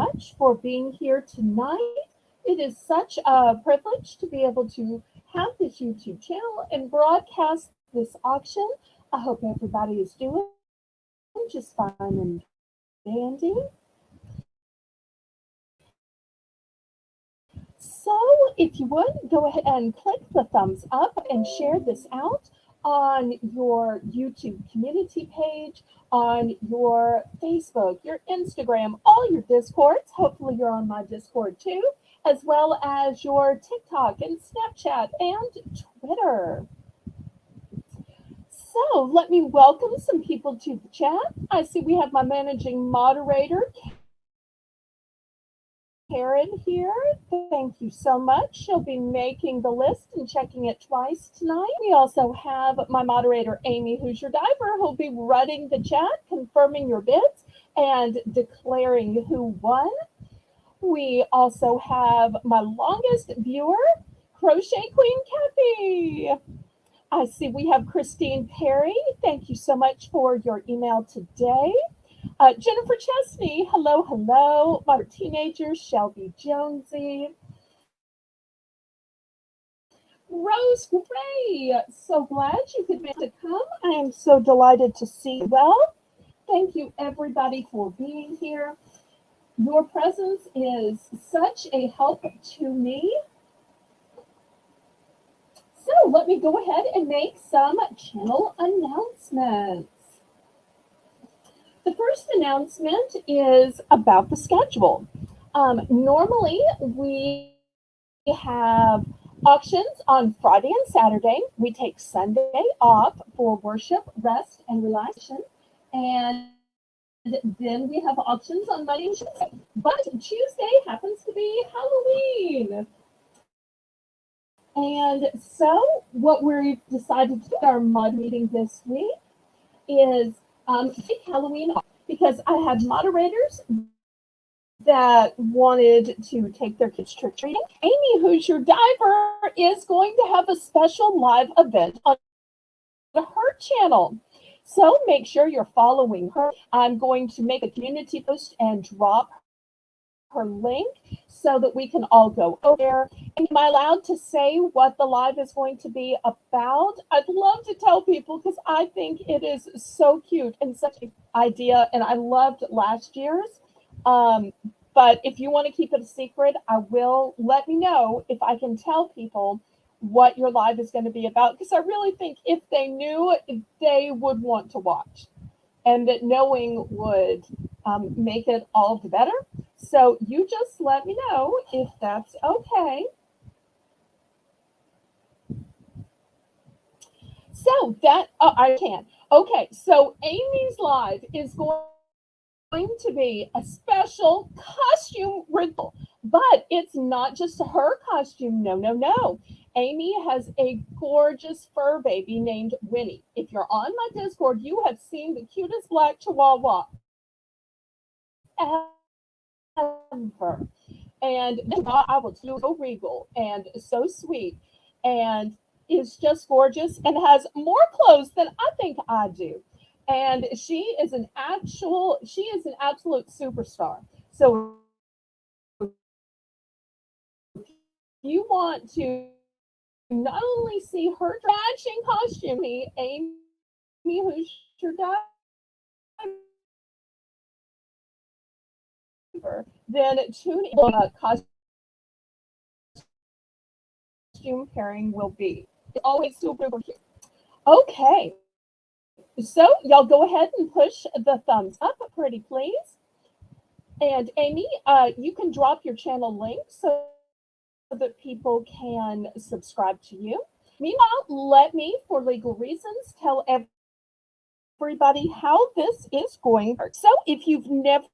much for being here tonight. It is such a privilege to be able to have this YouTube channel and broadcast this auction. I hope everybody is doing just fine and dandy. So if you would, go ahead and click the thumbs up and share this out on your YouTube community page, on your Facebook, your Instagram, all your Discords. Hopefully you're on my Discord too, as well as your TikTok and Snapchat and Twitter. So let me welcome some people to the chat. I see we have my managing moderator, Karen, here. Thank you so much. She'll be making the list and checking it twice tonight. We also have my moderator, Amy, who's your diver, who'll be running the chat, confirming your bids, and declaring who won. We also have my longest viewer, Crochet Queen Kathy. I see we have Christine Perry. Thank you so much for your email today. Jennifer Chesney, hello, hello. My teenagers, Shelby Jonesy. Rose Gray, so glad you could make it come. I am so delighted to see you well. Thank you, everybody, for being here. Your presence is such a help to me. So let me go ahead and make some channel announcements. The first announcement is about the schedule. Normally, we have auctions on Friday and Saturday. We take Sunday off for worship, rest, and relaxation. And then we have auctions on Monday and Tuesday. But Tuesday happens to be Halloween. And so what we've decided to do at our mod meeting this week is take Halloween off, because I had moderators that wanted to take their kids trick-or-treating. Amy, who's your diver, is going to have a special live event on her channel. So make sure you're following her. I'm going to make a community post and drop her link so that we can all go over there. And am I allowed to say what the live is going to be about? I'd love to tell people because I think it is so cute and such an idea, and I loved last year's. But if you want to keep it a secret, I will. Let me know if I can tell people what your live is going to be about, because I really think if they knew, they would want to watch, and that knowing would make it all the better. So you just let me know if that's okay. So that, I can. Okay, so Amy's live is going to be a special costume ritual, but it's not just her costume. No, no, no. Amy has a gorgeous fur baby named Winnie. If you're on my Discord, you have seen the cutest black chihuahua ever. And I will tell you, so regal and so sweet and is just gorgeous and has more clothes than I think I do. And she is an absolute superstar. So if you want to not only see her matching costume, Amy, who's your diver, then tune in. Costume pairing will be. It's always super cute. Okay. So y'all go ahead and push the thumbs up, pretty please. And Amy, you can drop your channel link so that people can subscribe to you. Meanwhile, let me, for legal reasons, tell everybody how this is going to work. So if you've never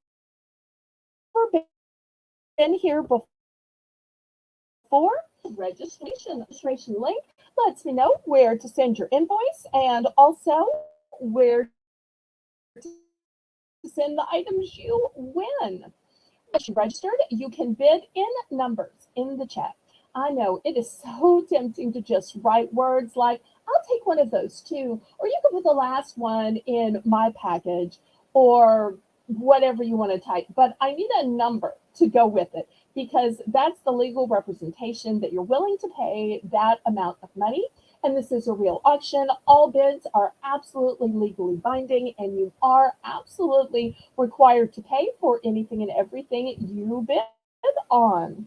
been here before, registration link lets me know where to send your invoice and also where to send the items you win. Once you're registered, you can bid in numbers in the chat. I know it is so tempting to just write words like, I'll take one of those too, or you can put the last one in my package, or whatever you want to type, but I need a number to go with it because that's the legal representation that you're willing to pay that amount of money. And this is a real auction. All bids are absolutely legally binding, and you are absolutely required to pay for anything and everything you bid on.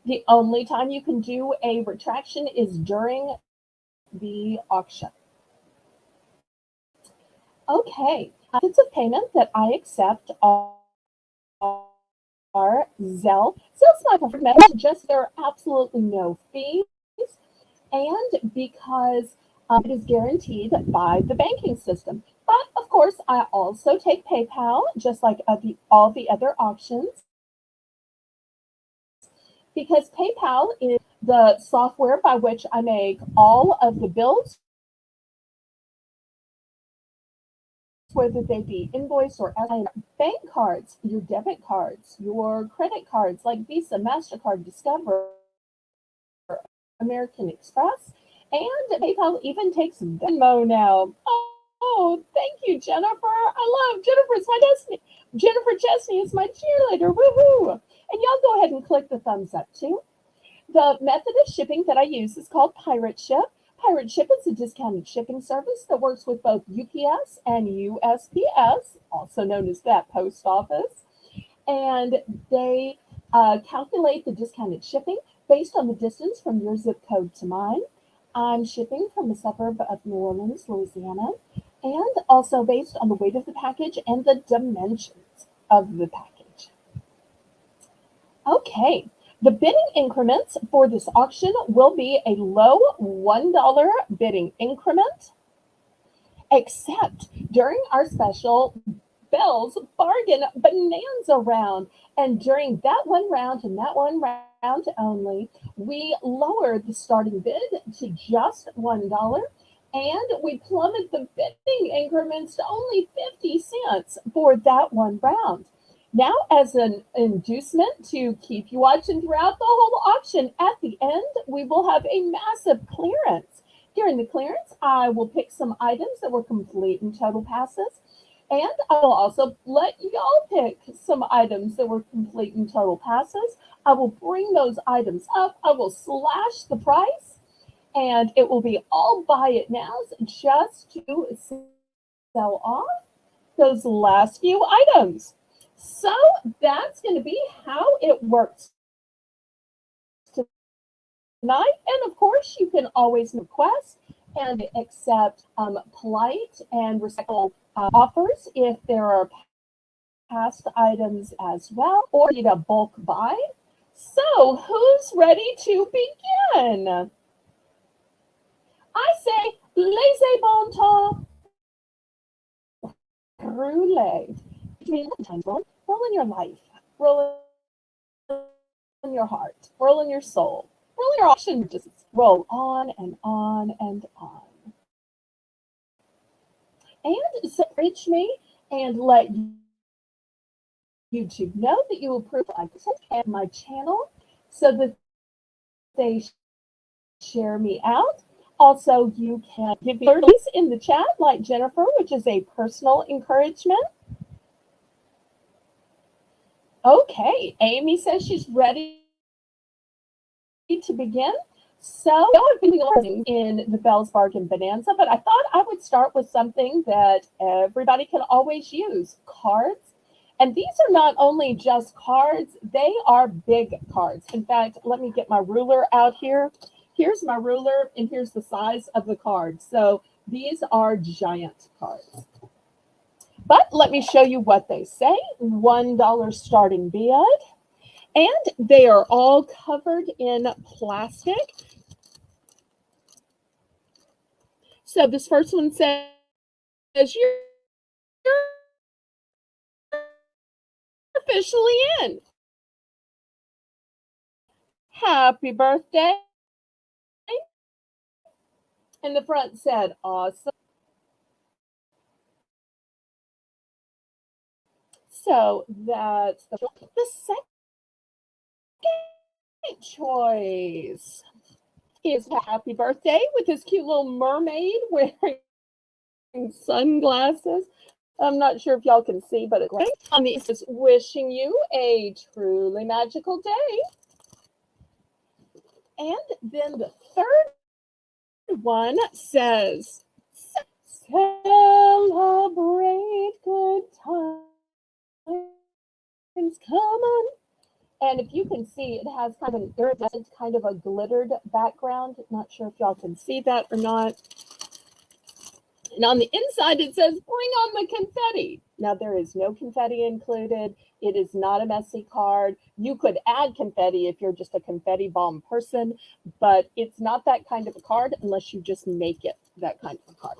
The only time you can do a retraction is during the auction. Okay, methods of payment that I accept are Zelle. Zelle's my preferred method, just there are absolutely no fees, and because it is guaranteed by the banking system. But of course, I also take PayPal, just like all the other auctions, because PayPal is the software by which I make all of the bills, whether they be invoice or bank cards, your debit cards, your credit cards like Visa, MasterCard, Discover, American Express, and PayPal even takes Venmo now. Oh, thank you, Jennifer. I love Jennifer's my destiny. Jennifer Chesney is my cheerleader. Woohoo! And y'all go ahead and click the thumbs up too. The method of shipping that I use is called Pirate Ship. Pirate Ship is a discounted shipping service that works with both UPS and USPS, also known as that post office. And they calculate the discounted shipping based on the distance from your zip code to mine. I'm shipping from a suburb of New Orleans, Louisiana, and also based on the weight of the package and the dimensions of the package. Okay, the bidding increments for this auction will be a low $1 bidding increment, except during our special Belle's Bargain Bonanza Round. And during that one round and that one round only, we lowered the starting bid to just $1, and we plummeted the bidding increments to only 50 cents for that one round. Now, as an inducement to keep you watching throughout the whole auction, at the end, we will have a massive clearance. During the clearance, I will pick some items that were complete and total passes, and I will also let y'all pick some items that were complete and total passes. I will bring those items up. I will slash the price, and it will be all buy it nows just to sell off those last few items. So that's going to be how it works tonight. And of course, you can always request and accept polite and respectful offers if there are past items as well, or need a bulk buy. So who's ready to begin? I say, laissez bon temps, roulez. Roll in your life, roll in your heart, roll in your soul, roll in your auction, just roll on and on and on. And so reach me and let YouTube know that you approve and my channel so that they share me out. Also, you can give me release in the chat like Jennifer, which is a personal encouragement. Okay, Amy says she's ready to begin. So I've been learning in the Belle's Bargain Bonanza, but I thought I would start with something that everybody can always use, cards. And these are not only just cards, they are big cards. In fact, let me get my ruler out here. Here's my ruler, and here's the size of the card. So these are giant cards. But let me show you what they say. $1 starting bid. And they are all covered in plastic. So this first one says, you're officially in. Happy birthday. And the front said, awesome. So that's the second choice is happy birthday with this cute little mermaid wearing sunglasses. I'm not sure if y'all can see, but it's great. On the is wishing you a truly magical day. And then the third one says, celebrate good times, come on. And if you can see, it has kind of an iridescent, kind of a glittered background. Not sure if y'all can see that or not. And on the inside, it says, bring on the confetti. Now, there is no confetti included. It is not a messy card. You could add confetti if you're just a confetti bomb person, but it's not that kind of a card unless you just make it that kind of a card.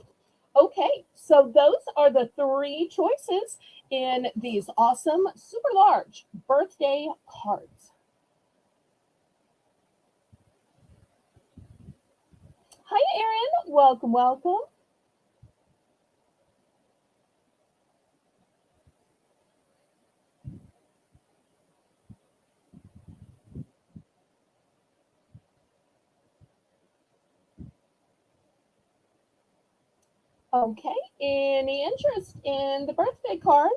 Okay, so those are the three choices in these awesome, super large birthday cards. Hi, Erin. Welcome, welcome. Okay, any interest in the birthday cards?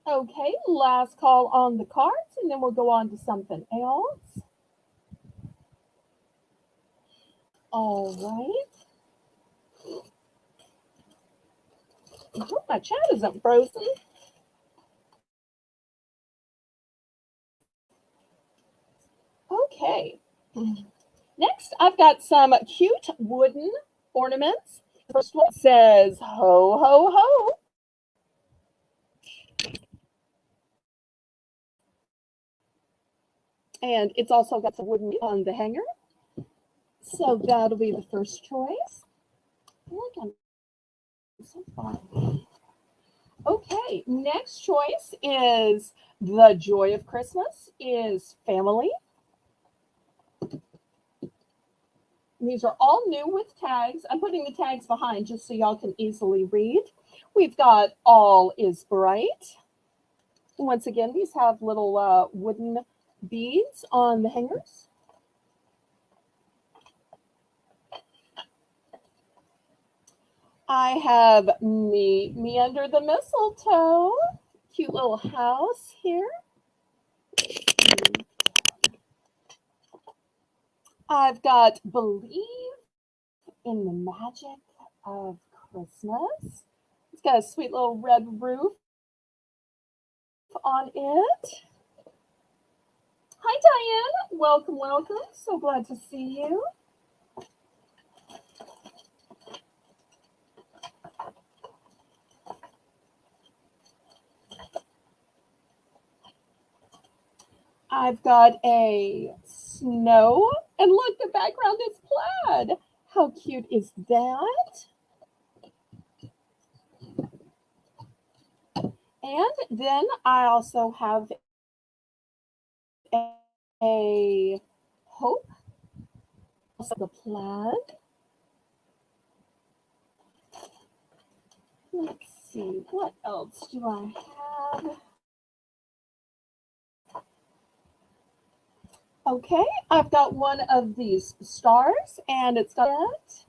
Okay, last call on the cards, and then we'll go on to something else. All right. I hope my chat isn't frozen. Okay. Next, I've got some cute wooden ornaments. The first one says, ho, ho, ho. And it's also got some wooden on the hanger. So that'll be the first choice. I feel like I'm so far. Okay, next choice is the joy of Christmas is family. These are all new with tags. I'm putting the tags behind just so y'all can easily read. We've got all is bright. Once again, these have little wooden beads on the hangers. I have meet me under the mistletoe. Cute little house here. I've got believe in the magic of Christmas. It's got a sweet little red roof on it. Hi, Diane. Welcome, welcome. So glad to see you. I've got a snow, and look, the background is plaid. How cute is that? And then I also have a hope, also the plaid. Let's see, what else do I have? Okay, I've got one of these stars, and it's got it.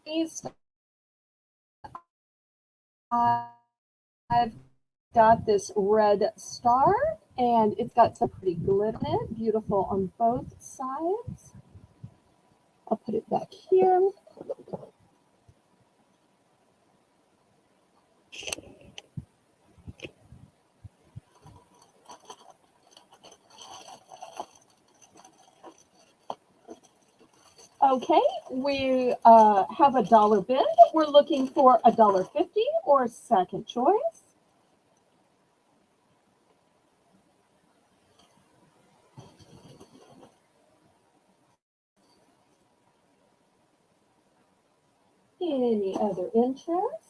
These, I've got this red star, and it's got some pretty glitter in it, beautiful on both sides. I'll put it back here. Okay, we have a dollar bid. We're looking for $1.50 or second choice. Any other interest?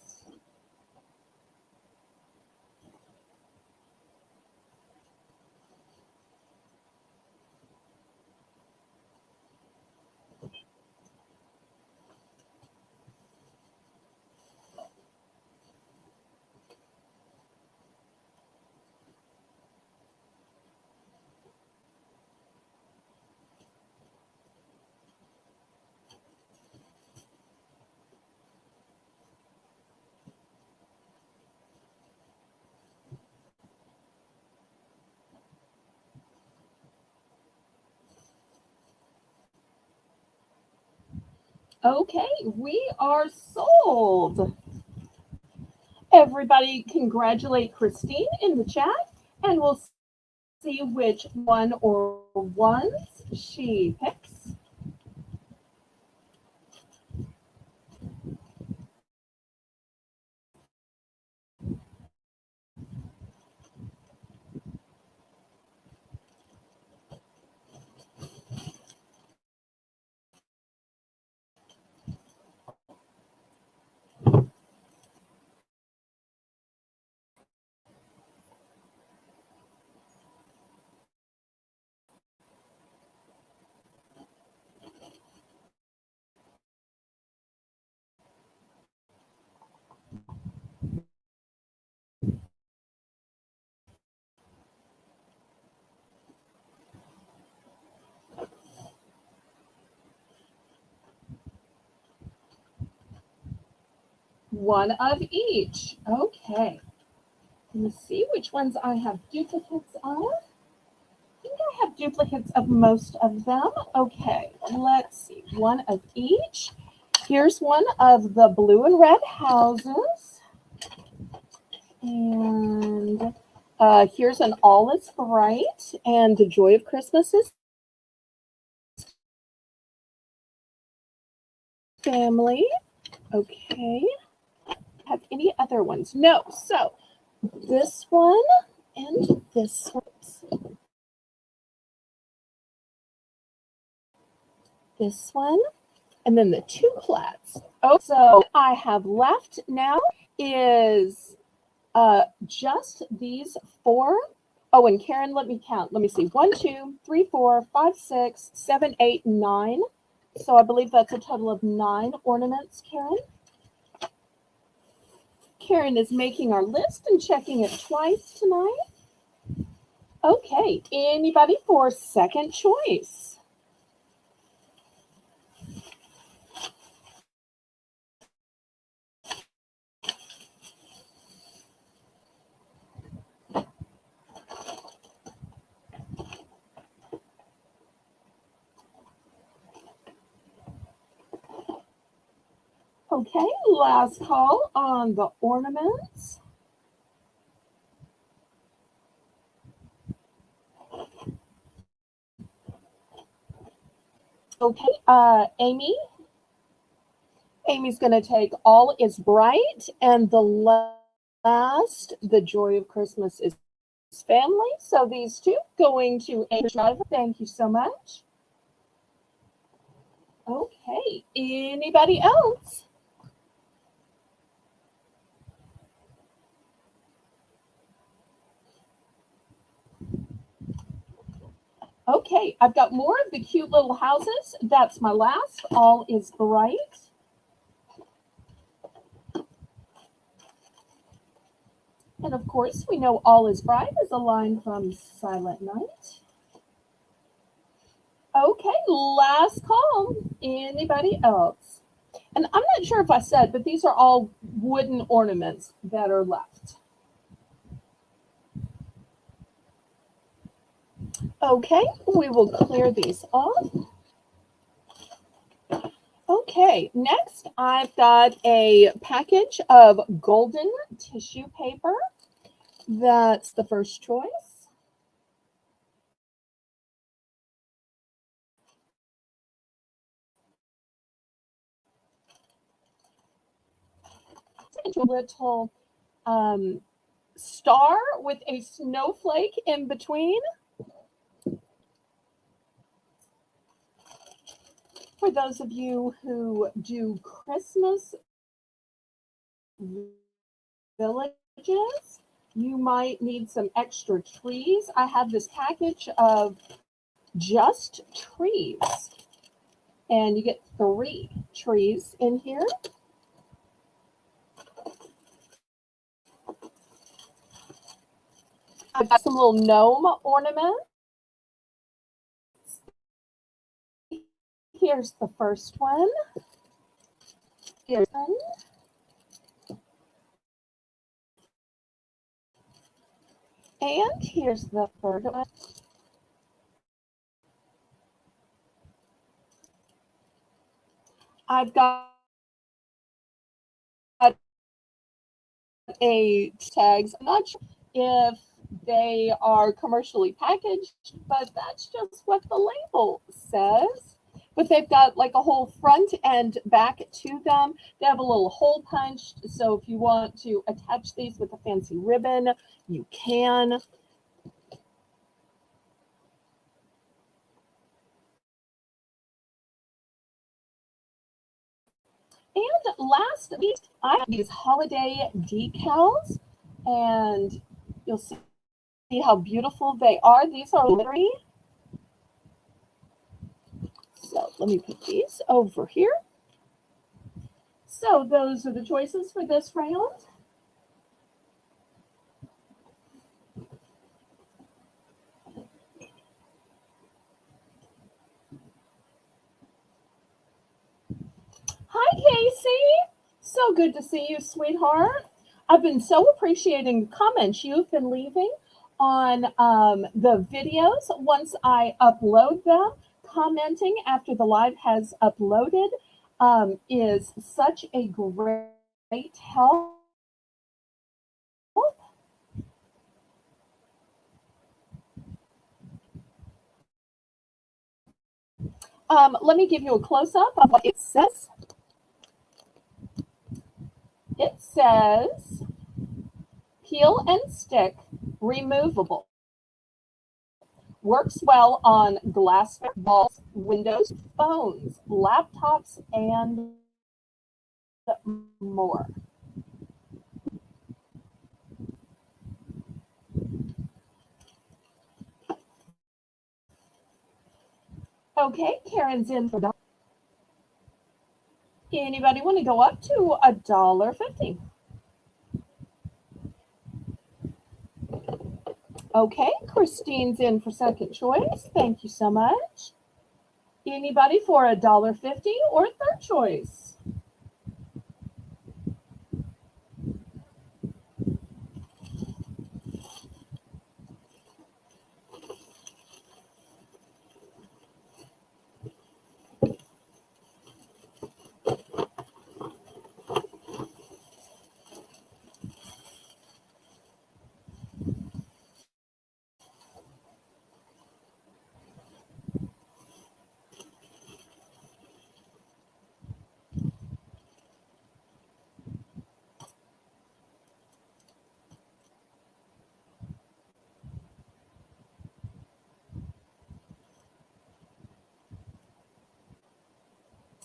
Okay, we are sold. Everybody congratulate Christine in the chat, and we'll see which one or ones she picks. One of each. Okay. Let me see which ones I have duplicates of. I think I have duplicates of most of them. Okay, let's see. One of each. Here's one of the blue and red houses. And here's an All Is Bright and The Joy of Christmas is Family. Okay. Have any other ones? No. So this one and this one. This one. And then the two plats. Oh, so I have left now is just these four. Oh, and Karen, let me count. Let me see. 1, 2, 3, 4, 5, 6, 7, 8, 9. So I believe that's a total of 9 ornaments, Karen. Karen is making our list and checking it twice tonight. Okay, anybody for second choice? Okay, last call on the ornaments. Okay, Amy. Amy's going to take All Is Bright, and the last, The Joy of Christmas is Family. So these two going to Amy. Thank you so much. Okay, anybody else? Okay, I've got more of the cute little houses. That's my last. All Is Bright. And of course, we know All Is Bright is a line from Silent Night. Okay, last call. Anybody else? And I'm not sure if I said, but these are all wooden ornaments that are left. Okay, we will clear these off. Okay, next I've got a package of golden tissue paper. That's the first choice. A little star with a snowflake in between. For those of you who do Christmas villages, you might need some extra trees. I have this package of just trees, and you get 3 trees in here. I've got some little gnome ornaments. Here's the first one. Here's one. And here's the third one. I've got a tags. I'm not sure if they are commercially packaged, but that's just what the label says. But they've got like a whole front and back to them. They have a little hole punched, so if you want to attach these with a fancy ribbon, you can. And last, I have these holiday decals, and you'll see how beautiful they are. These are glittery. So let me put these over here. So those are the choices for this round. Hi, Casey. So good to see you, sweetheart. I've been so appreciating the comments you've been leaving on the videos once I upload them. Commenting after the live has uploaded is such a great help. Let me give you a close-up of what it says. It says, peel and stick, removable. Works well on glassware, walls, windows, phones, laptops, and more. Okay, Karen's in for $1. Anybody want to go up to $1.50? Okay, Christine's in for second choice. Thank you so much. Anybody for $1.50 or third choice?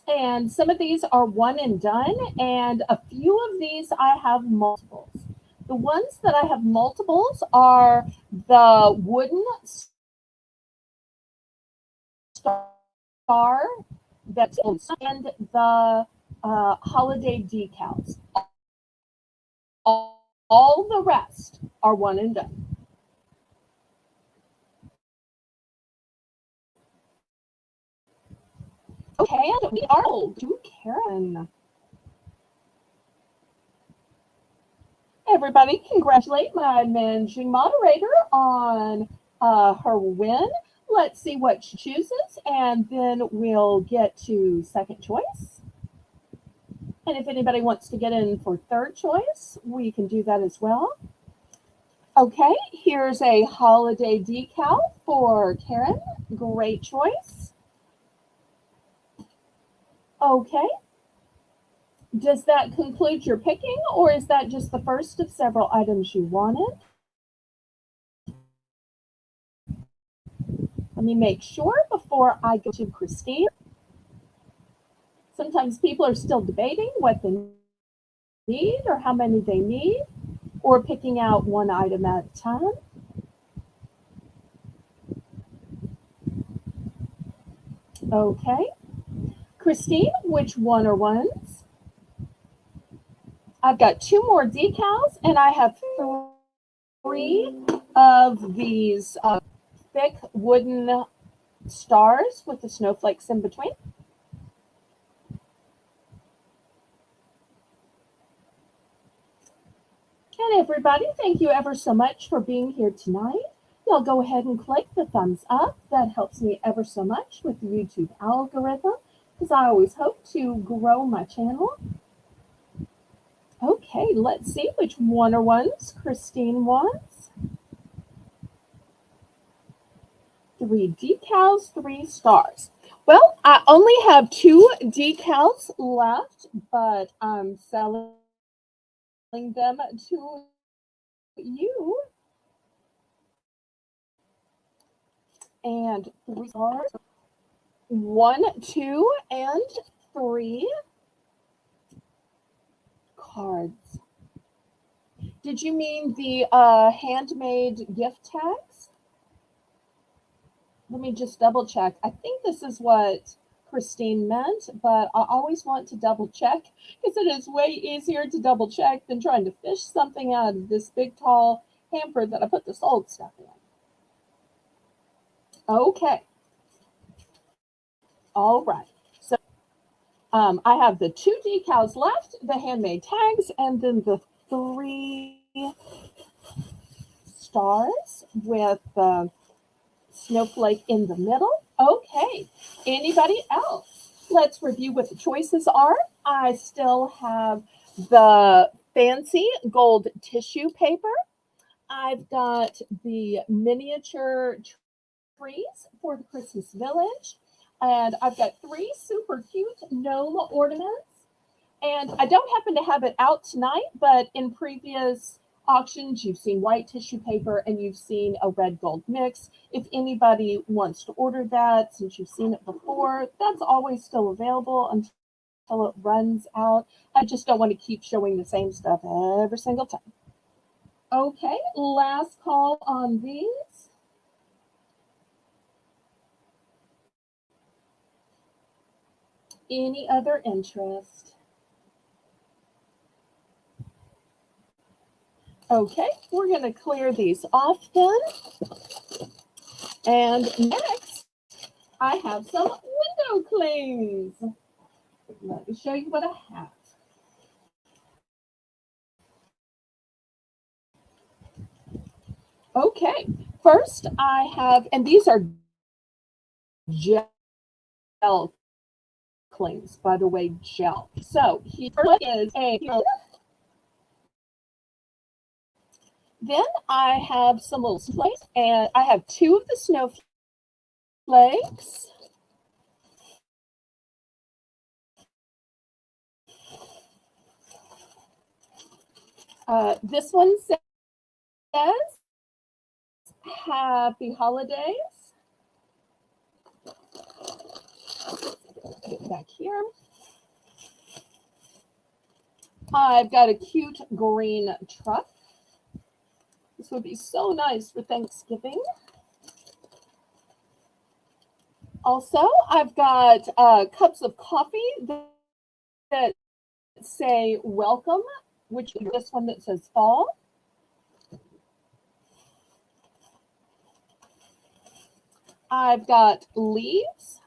And some of these are one and done, and a few of these I have multiples. The ones that I have multiples are the wooden star that's and the holiday decals. All the rest are one and done. Okay, and we are to Karen. Everybody, congratulate my managing moderator on her win. Let's see what she chooses, and then we'll get to second choice. And if anybody wants to get in for third choice, we can do that as well. Okay, here's a holiday decal for Karen. Great choice. Okay. Does that conclude your picking, or is that just the first of several items you wanted? Let me make sure before I go to Christine. Sometimes people are still debating what they need or how many they need, or picking out one item at a time. Okay. Christine, which one are ones? I've got 2 more decals, and I have 3 of these thick wooden stars with the snowflakes in between. And everybody, thank you ever so much for being here tonight. Y'all go ahead and click the thumbs up. That helps me ever so much with the YouTube algorithm. because I always hope to grow my channel. Okay, let's see which ones Christine wants. 3 decals, 3 stars. Well, I only have 2 decals left, but I'm selling them to you. And 3 stars. 1, 2, and 3 cards. Did you mean the handmade gift tags? Let me just double check. I think this is what Christine meant, but I always want to double check because it is way easier to double check than trying to fish something out of this big tall hamper that I put this old stuff in. Okay. All right. So I have the 2 decals left, the handmade tags, and then the 3 stars with the snowflake in the middle. Okay. Anybody else? Let's review what the choices are. I still have the fancy gold tissue paper. I've got the miniature trees for the Christmas village. And I've got 3 super cute gnome ornaments. And I don't happen to have it out tonight, but in previous auctions, you've seen white tissue paper and you've seen a red gold mix. If anybody wants to order that, since you've seen it before, that's always still available until it runs out. I just don't want to keep showing the same stuff every single time. Okay, last call on these. Any other interest? Okay, we're going to clear these off then. And next, I have some window clings. Let me show you what I have. Okay, first I have, and these are gel clings, by the way, gel. So here is a. Then I have some little snowflakes, and I have 2 of the snowflakes. This one says, Happy Holidays. Get it back here. I've got a cute green truck. This would be so nice for Thanksgiving. Also, I've got cups of coffee that say welcome, which is this one that says fall. I've got leaves.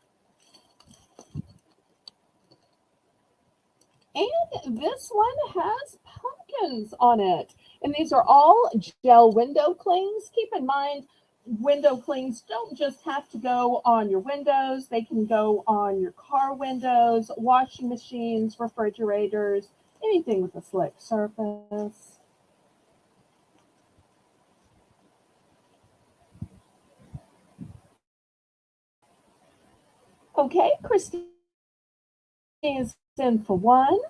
And this one has pumpkins on it. And these are all gel window clings. Keep in mind, window clings don't just have to go on your windows. They can go on your car windows, washing machines, refrigerators, anything with a slick surface. Okay, Christine is in for 1.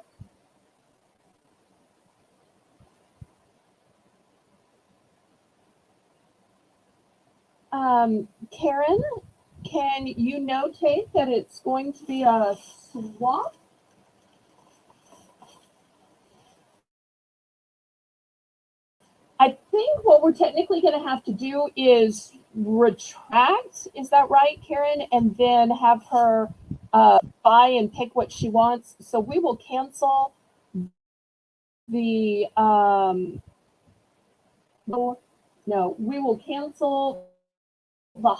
Karen, can you notate that it's going to be a swap? I think what we're technically going to have to do is retract. Is that right, Karen? And then have her buy and pick what she wants. So we will cancel the no, we will cancel the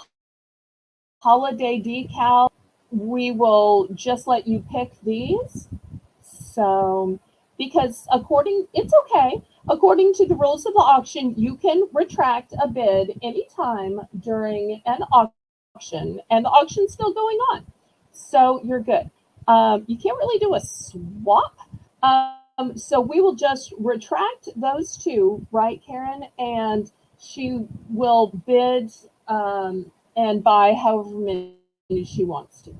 holiday decal. We will just let you pick these. So, because it's okay. According to the rules of the auction, you can retract a bid anytime during an auction, and the auction's still going on. So you're good. You can't really do a swap. So we will just retract those two, right, Karen? And she will bid and buy however many she wants to.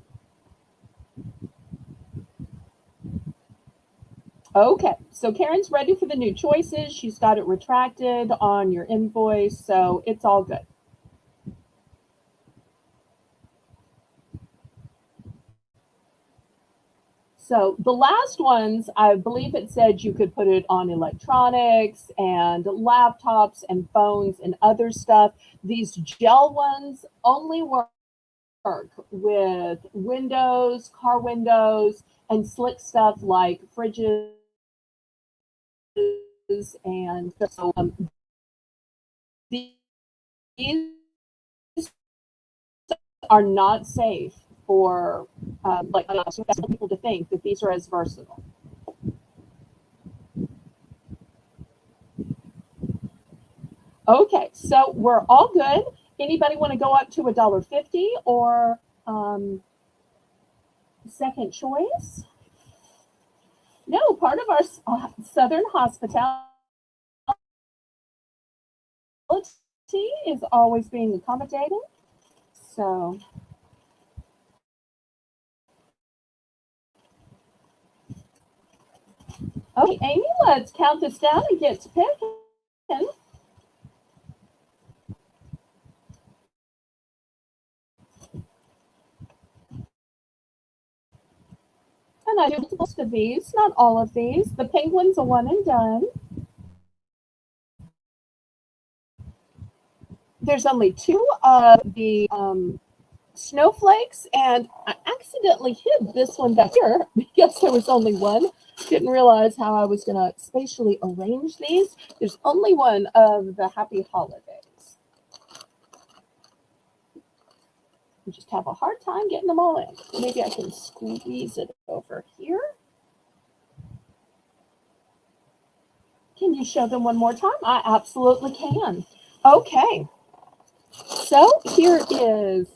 Okay, so Karen's ready for the new choices. She's got it retracted on your invoice, so it's all good. So the last ones, I believe it said you could put it on electronics and laptops and phones and other stuff. These gel ones only work with windows, car windows, and slick stuff like fridges and so these are not safe for like people to think that these are as versatile. Okay, so we're all good. Anybody want to go up to $1.50 or second choice? No, part of our Southern hospitality is always being accommodating. So, okay, Amy, let's count this down and get to picking. And I do most of these, not all of these. The penguin's a one and done. There's only two of the snowflakes, and I accidentally hid this one back here because there was only one. Didn't realize how I was going to spatially arrange these. There's only one of the Happy Holidays. I just have a hard time getting them all in. Maybe I can squeeze it over here. Can you show them one more time? I absolutely can. Okay. So here is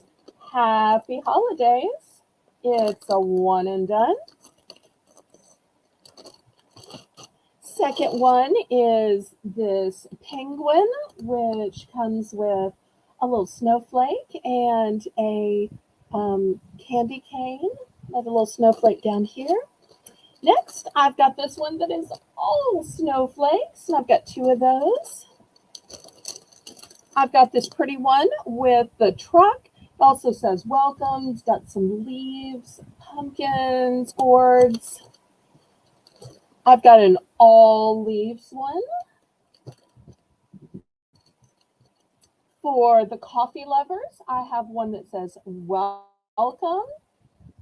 Happy Holidays. It's a one and done. Second one is this penguin, which comes with a little snowflake and a candy cane. I have a little snowflake down here. Next, I've got this one that is all snowflakes, and I've got two of those. I've got this pretty one with the truck. It also says welcome. It's got some leaves, pumpkins, gourds. I've got an all leaves one. For the coffee lovers, I have one that says welcome.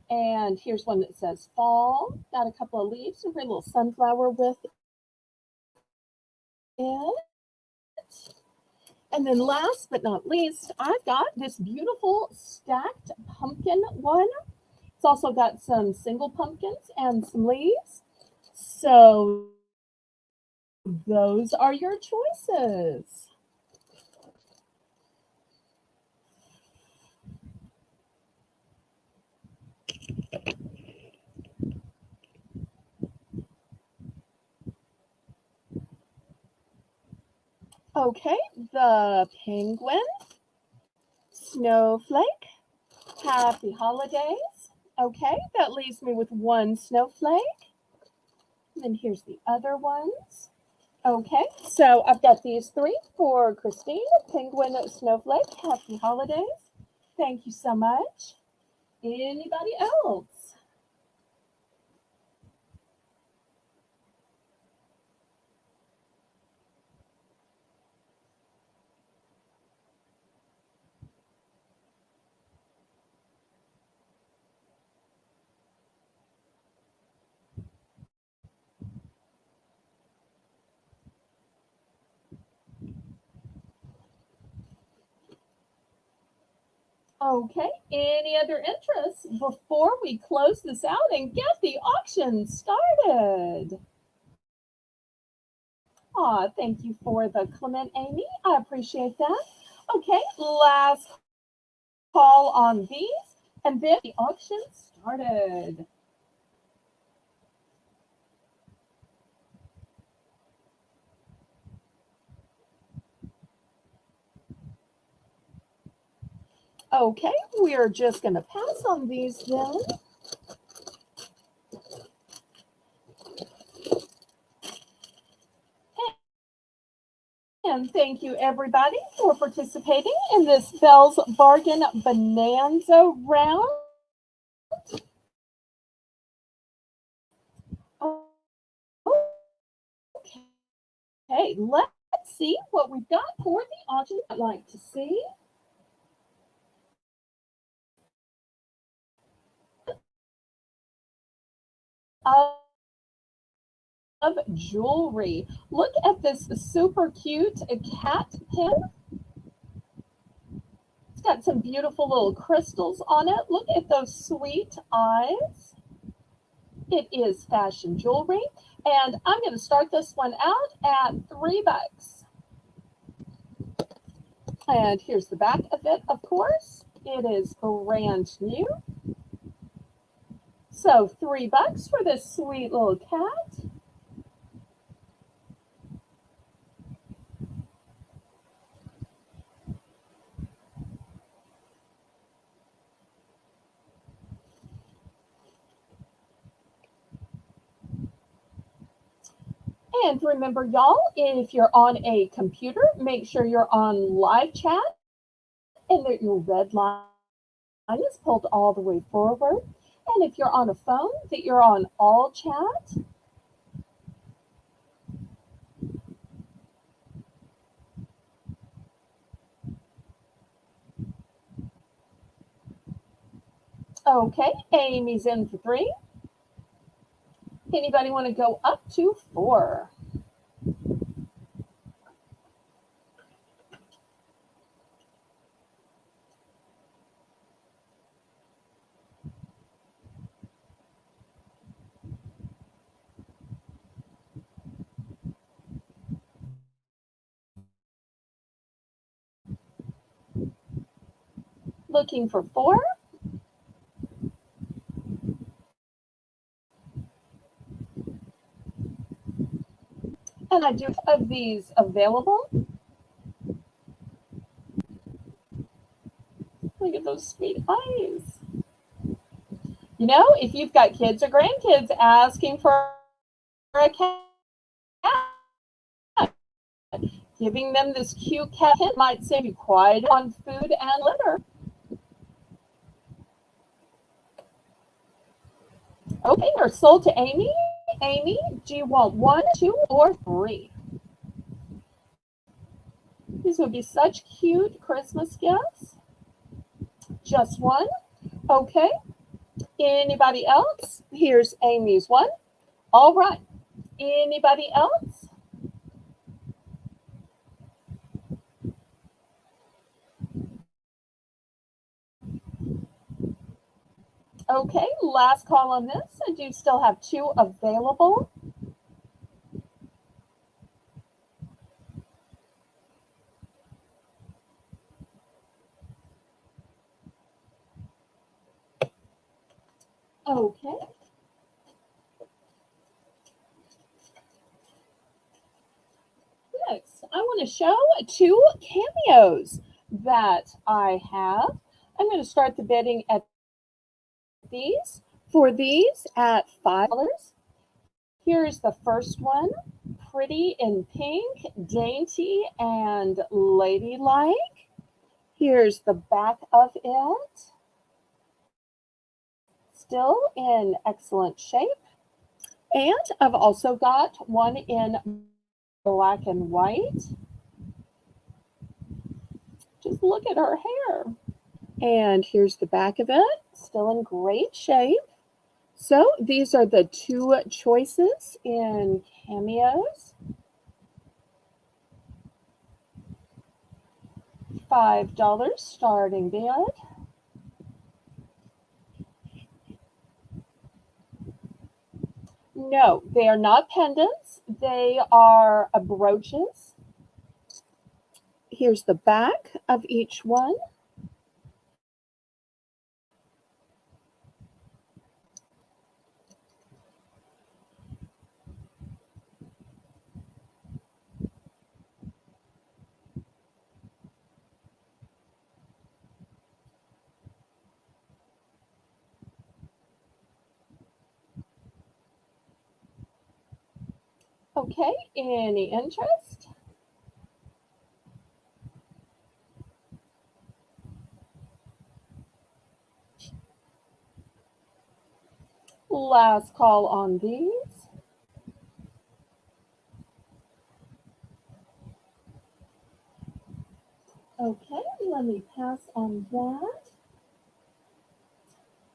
And here's one that says fall. Got a couple of leaves and a little sunflower with it. And then last but not least, I've got this beautiful stacked pumpkin one. It's also got some single pumpkins and some leaves. So those are your choices. Okay, the penguin, snowflake, happy holidays. Okay, that leaves me with one snowflake. And then here's the other ones. Okay, so I've got these three for Christine, penguin, snowflake, happy holidays. Thank you so much. Anybody else? Okay, any other interest before we close this out and get the auction started? Aw, thank you for the comment, Amy. I appreciate that. Okay, last call on these, and then the auction started. Okay, we are just going to pass on these then. And thank you everybody for participating in this Belle's Bargain Bonanza round. Okay, let's see what we've got for the auction I'd like to see. Of jewelry. Look at this super cute cat pin. It's got some beautiful little crystals on it. Look at those sweet eyes. It is fashion jewelry. And I'm going to start this one out at $3. And here's the back of it, of course. It is brand new. So $3 for this sweet little cat. And remember, y'all, if you're on a computer, make sure you're on live chat and that your red line is pulled all the way forward. And if you're on a phone, that you're on all chat. Okay, Amy's in for 3. Anybody want to go up to 4? Looking for 4? And I do have these available. Look at those sweet eyes. You know, if you've got kids or grandkids asking for a cat, giving them this cute cat pin might save you quite on food and litter. Okay, they're sold to Amy. Amy, do you want 1, 2, or 3? These would be such cute Christmas gifts. Just 1? Okay. Anybody else? Here's Amy's 1. All right. Anybody else? Okay, last call on this. I do still have 2 available. Okay. Next, I want to show 2 cameos that I have. I'm going to start the bidding at these. For these at $5. Here's the first one, pretty in pink, dainty and ladylike. Here's the back of it, still in excellent shape. And I've also got one in black and white. Just look at her hair. And here's the back of it, still in great shape. So these are the 2 choices in cameos. $5 starting bid. No, they are not pendants. They are brooches. Here's the back of each one. Okay, any interest? Last call on these. Okay, let me pass on that.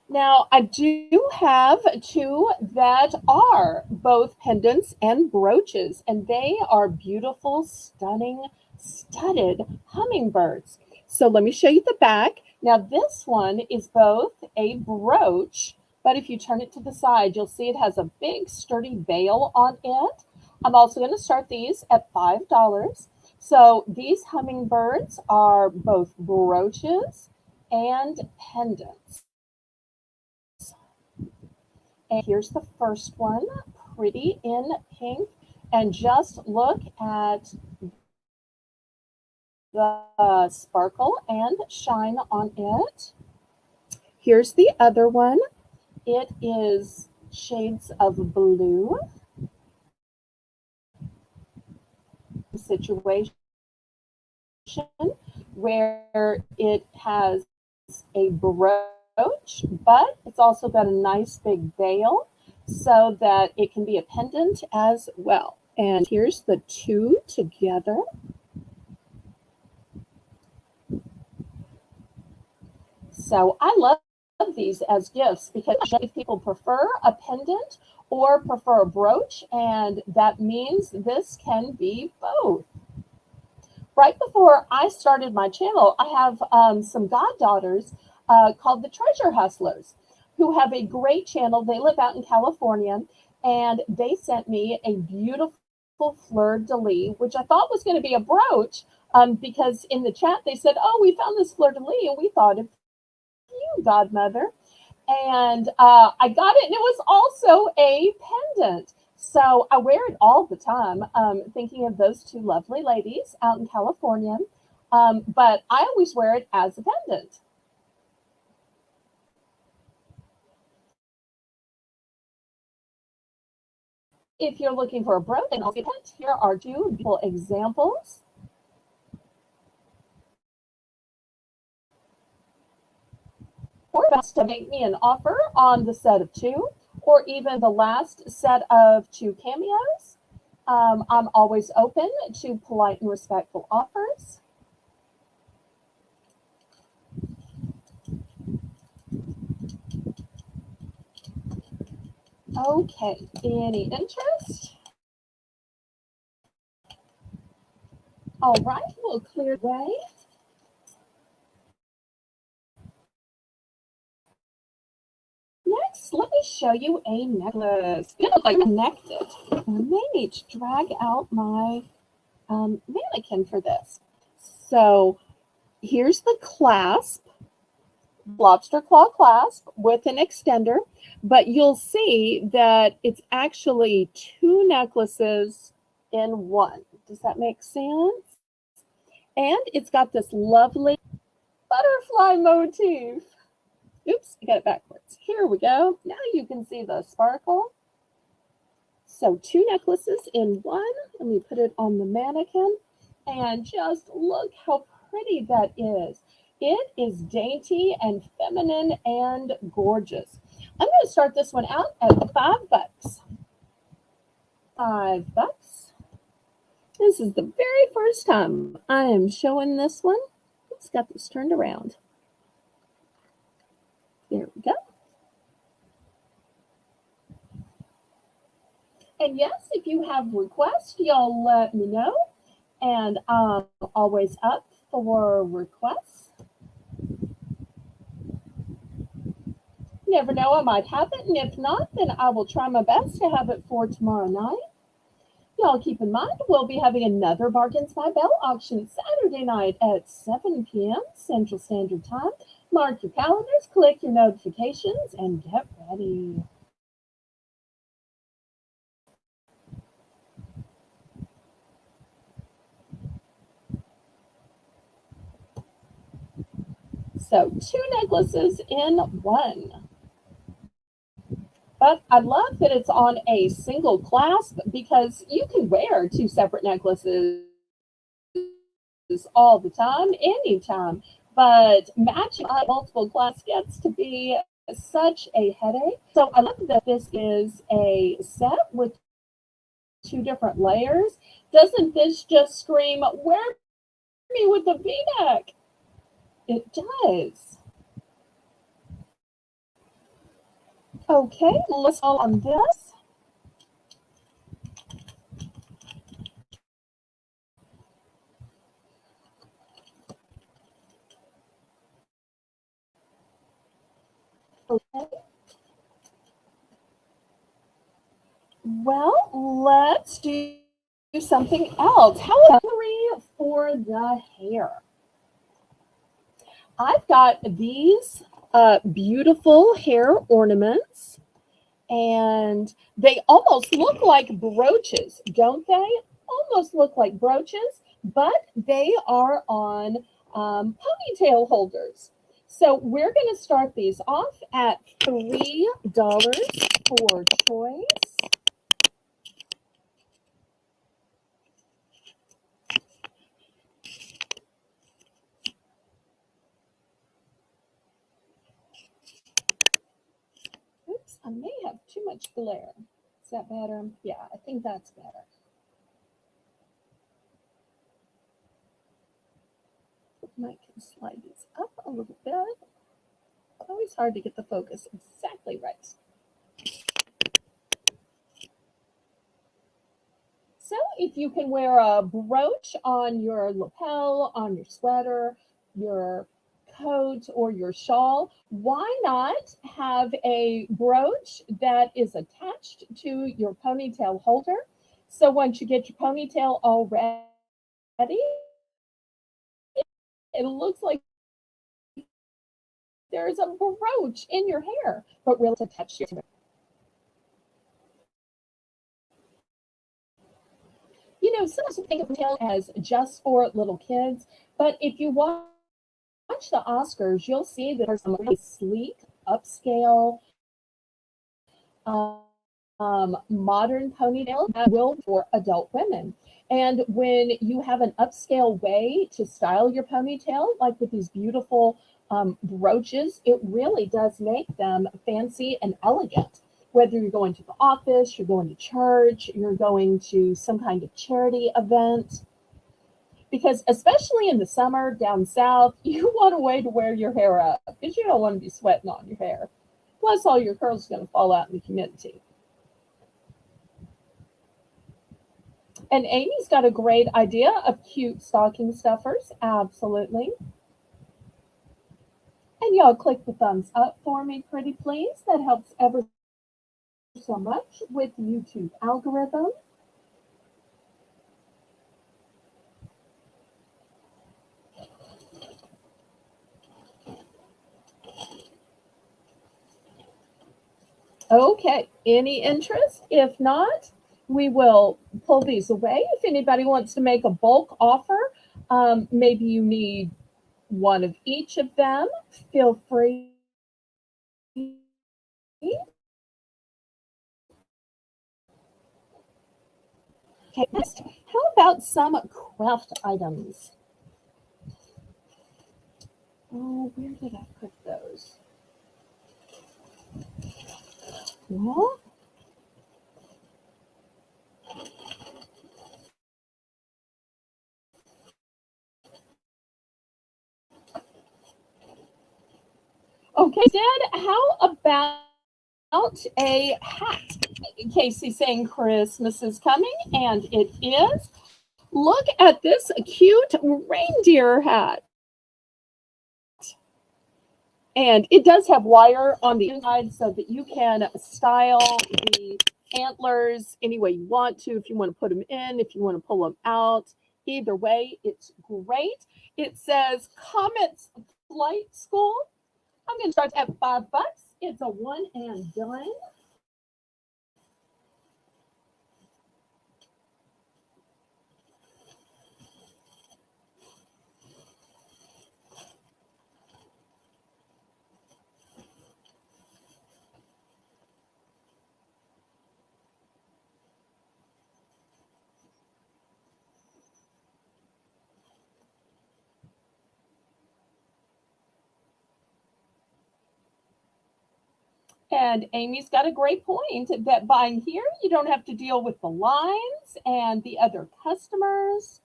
Now, I do have two that are both pendants and brooches, and they are beautiful, stunning, studded hummingbirds. So let me show you the back. Now, this one is both a brooch, but if you turn it to the side, you'll see it has a big, sturdy bail on it. I'm also going to start these at $5. So these hummingbirds are both brooches and pendants. And here's the first one, pretty in pink. And just look at the sparkle and shine on it. Here's the other one. It is shades of blue situation where it has a brooch, but it's also got a nice big veil so that it can be a pendant as well. And here's the two together. So I love these as gifts because if people prefer a pendant or prefer a brooch, and that means this can be both. Right before I started my channel, I have some goddaughters called the Treasure Hustlers who have a great channel. They live out in California, and they sent me a beautiful fleur-de-lis, which I thought was going to be a brooch because in the chat they said, oh, we found this fleur-de-lis, and we thought of you, godmother. And I got it, and it was also a pendant. So I wear it all the time, thinking of those two lovely ladies out in California. But I always wear it as a pendant. If you're looking for a brooch, here are two beautiful examples. Or best to make me an offer on the set of two, or even the last set of two cameos. I'm always open to polite and respectful offers. Okay, any interest? All right, we'll clear the way. Next, let me show you a necklace. It looks like connected. I may need to drag out my mannequin for this. So here's the clasp, lobster claw clasp with an extender, but you'll see that it's actually two necklaces in one. Does that make sense? And it's got this lovely butterfly motif. Oops, I got it backwards. Here we go. Now you can see the sparkle. So two necklaces in one. Let me put it on the mannequin. And just look how pretty that is. It is dainty and feminine and gorgeous. I'm going to start this one out at $5. $5. This is the very first time I am showing this one. Let's get this turned around. There we go. And yes, if you have requests, y'all let me know. And I'm always up for requests. Never know, I might have it. And if not, then I will try my best to have it for tomorrow night. Y'all keep in mind, we'll be having another Bargains by Belle auction Saturday night at 7 p.m. Central Standard Time. Mark your calendars, click your notifications, and get ready. So two necklaces in one. But I love that it's on a single clasp because you can wear two separate necklaces all the time, anytime. But matching multiple clasps gets to be such a headache. So I love that this is a set with two different layers. Doesn't this just scream, wear me with the V-neck? It does. Okay, let's all on this. Okay. Well, let's do something else. How about jewelry for the hair? I've got these beautiful hair ornaments, and they almost look like brooches, don't they? Almost look like brooches, but they are on ponytail holders. So we're going to start these off at $3 for choice. Oops, I may have too much glare. Is that better? Yeah, I think that's better. Might can slide these up a little bit. It's always hard to get the focus exactly right. So if you can wear a brooch on your lapel, on your sweater, your coat, or your shawl, why not have a brooch that is attached to your ponytail holder? So once you get your ponytail all ready, it looks like there's a brooch in your hair, but really it's attached to your. Some people think of ponytail as just for little kids, but if you watch the Oscars, you'll see that there's some really sleek, upscale, modern ponytails that will for adult women. And when you have an upscale way to style your ponytail, like with these beautiful brooches, it really does make them fancy and elegant. Whether you're going to the office, you're going to church, you're going to some kind of charity event, because especially in the summer down south, you want a way to wear your hair up because you don't want to be sweating on your hair. Plus, all your curls are going to fall out in the humidity. And Amy's got a great idea of cute stocking stuffers. Absolutely. And y'all click the thumbs up for me, pretty please. That helps ever so much with YouTube algorithm. Okay, any interest? If not, we will pull these away. If anybody wants to make a bulk offer, maybe you need one of each of them, feel free. Okay, next, how about some craft items? Oh, where did I put those? Well, okay, Dad, how about a hat? Casey saying Christmas is coming, and it is. Look at this cute reindeer hat. And it does have wire on the inside so that you can style the antlers any way you want to, if you want to put them in, if you want to pull them out. Either way, it's great. It says Comets Flight School. I'm going to start at $5. It's a one and done. And Amy's got a great point that buying here, you don't have to deal with the lines and the other customers.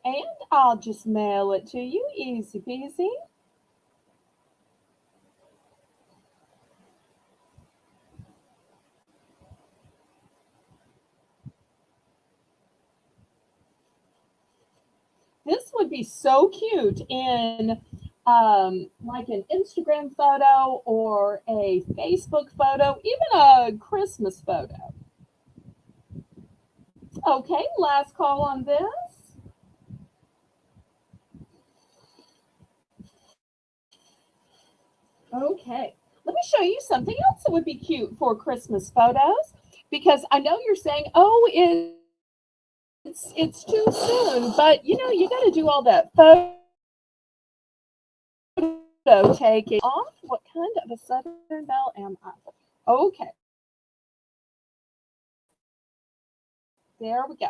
And I'll just mail it to you, easy peasy. This would be so cute in like an Instagram photo or a Facebook photo, even a Christmas photo. Okay, last call on this. Okay, let me show you something else that would be cute for Christmas photos, because I know you're saying, oh, it's too soon, but you know, you got to do all that photo taking off. What kind of a Southern Belle am I? Okay, there we go.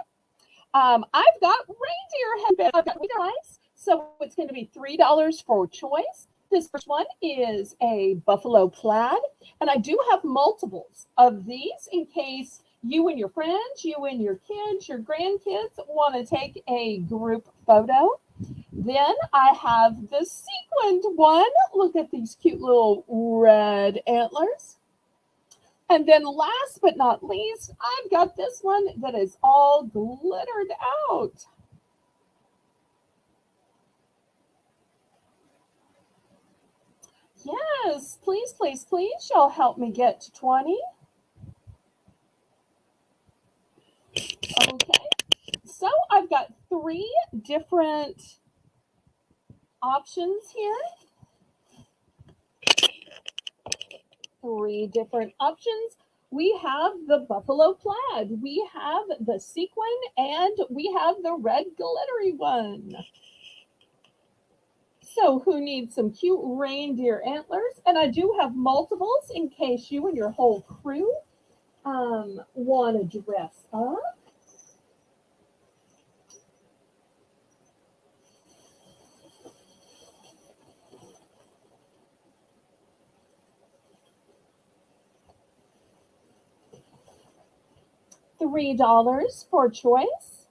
I've got reindeer head. I've got eyes, so it's going to be $3 for choice. This first one is a buffalo plaid, and I do have multiples of these in case you and your friends, you and your kids, your grandkids want to take a group photo. Then I have the sequined one. Look at these cute little red antlers. And then last but not least, I've got this one that is all glittered out. Yes, please, please, please, y'all help me get to 20. Okay, so I've got 3 different options here. 3 different options. We have the buffalo plaid, we have the sequin, and we have the red glittery one. So who needs some cute reindeer antlers? And I do have multiples in case you and your whole crew want to dress up. $3 for choice.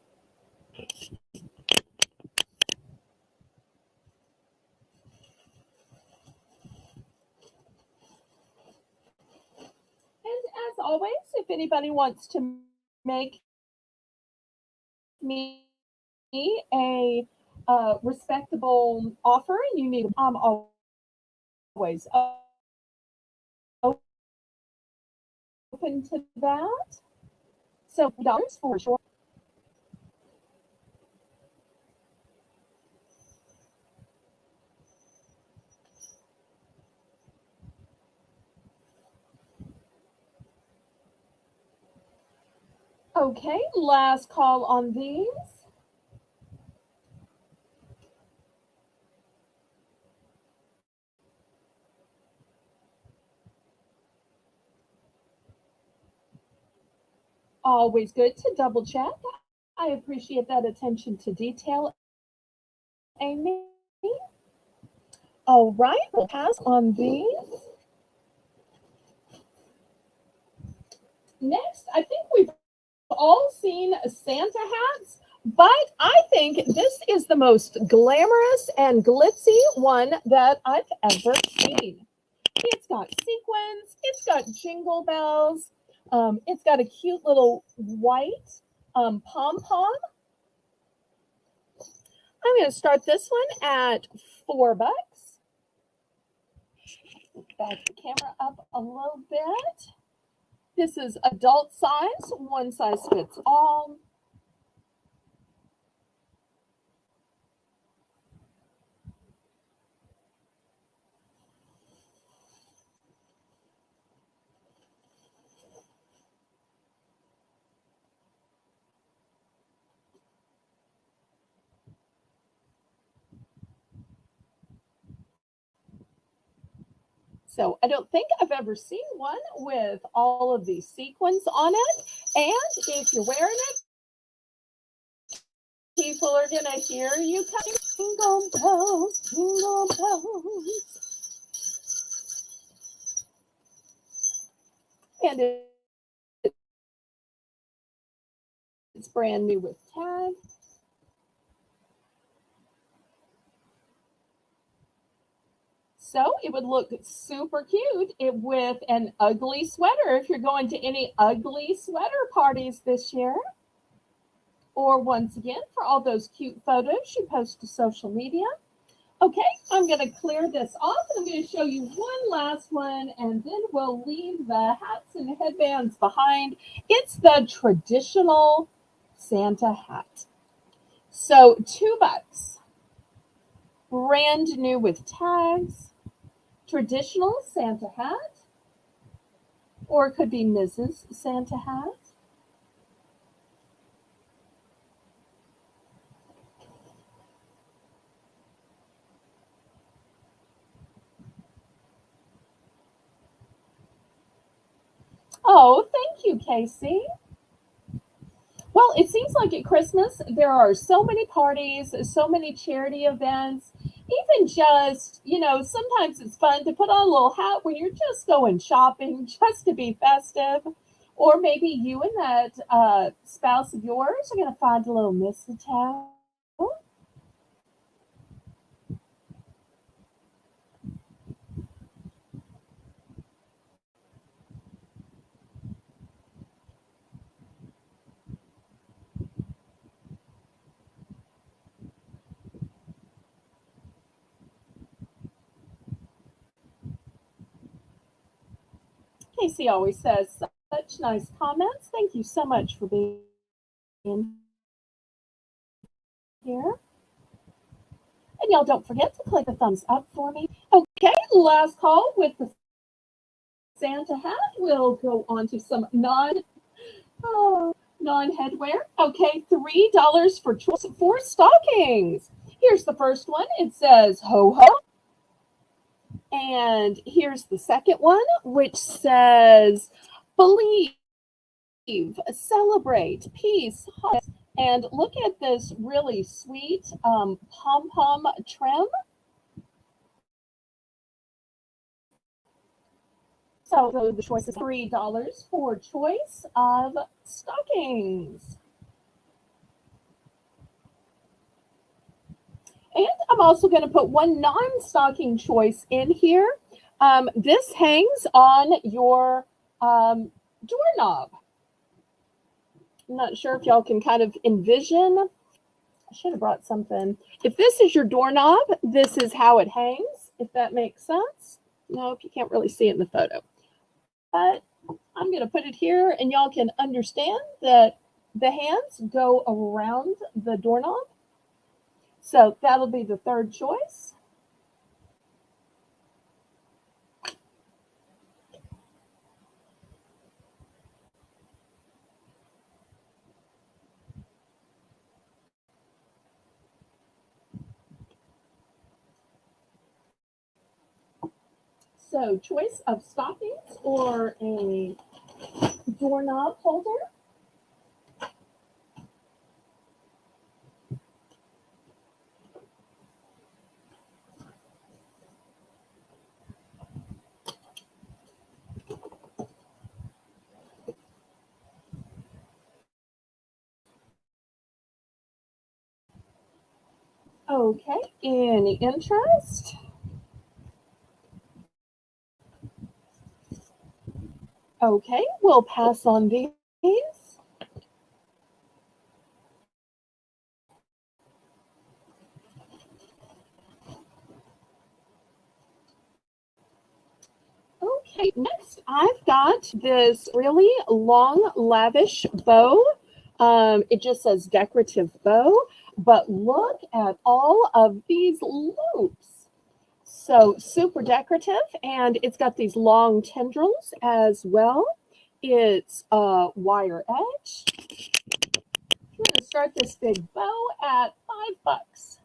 And as always, if anybody wants to make me a respectable offer and you need, I'm always open to that. So $3 for sure. Okay, last call on these. Always good to double check. I appreciate that attention to detail, Amy. All right, we'll pass on these. Next, I think we've all seen Santa hats, but I think this is the most glamorous and glitzy one that I've ever seen. It's got sequins, it's got jingle bells, it's got a cute little white pom-pom. I'm going to start this one at $4. Back the camera up a little bit. This is adult size, one size fits all. So I don't think I've ever seen one with all of these sequins on it. And if you're wearing it, people are going to hear you coming. Jingle bells, jingle bells. And it's brand new with tag. So it would look super cute with an ugly sweater if you're going to any ugly sweater parties this year. Or once again, for all those cute photos you post to social media. Okay, I'm going to clear this off. I'm going to show you one last one, and then we'll leave the hats and headbands behind. It's the traditional Santa hat. So $2, brand new with tags, traditional Santa hat, or it could be Mrs. Santa Hat. Oh, thank you, Casey. Well, it seems like at Christmas there are so many parties, so many charity events. Even just, sometimes it's fun to put on a little hat when you're just going shopping, just to be festive. Or maybe you and that spouse of yours are going to find a little mistletoe. Casey always says such nice comments. Thank you so much for being here. And y'all don't forget to click the thumbs up for me. Okay, last call with the Santa hat. We'll go on to some non-headwear. Okay, $3 for choice for stockings. Here's the first one. It says ho ho. And here's the second one, which says believe, celebrate, peace, hope. And look at this really sweet pom-pom trim. So the choice is $3 for choice of stockings. And I'm also going to put one non-stocking choice in here. This hangs on your doorknob. I'm not sure if y'all can kind of envision. I should have brought something. If this is your doorknob, this is how it hangs, if that makes sense. Nope, you can't really see it in the photo. But I'm going to put it here, and y'all can understand that the hands go around the doorknob. So that'll be the third choice. So choice of stockings or a doorknob holder. Okay, any interest? Okay, we'll pass on these. Okay, next I've got this really long, lavish bow. It just says decorative bow, but look at all of these loops. So super decorative, and it's got these long tendrils as well. It's wire edge. I'm going to start this big bow at $5.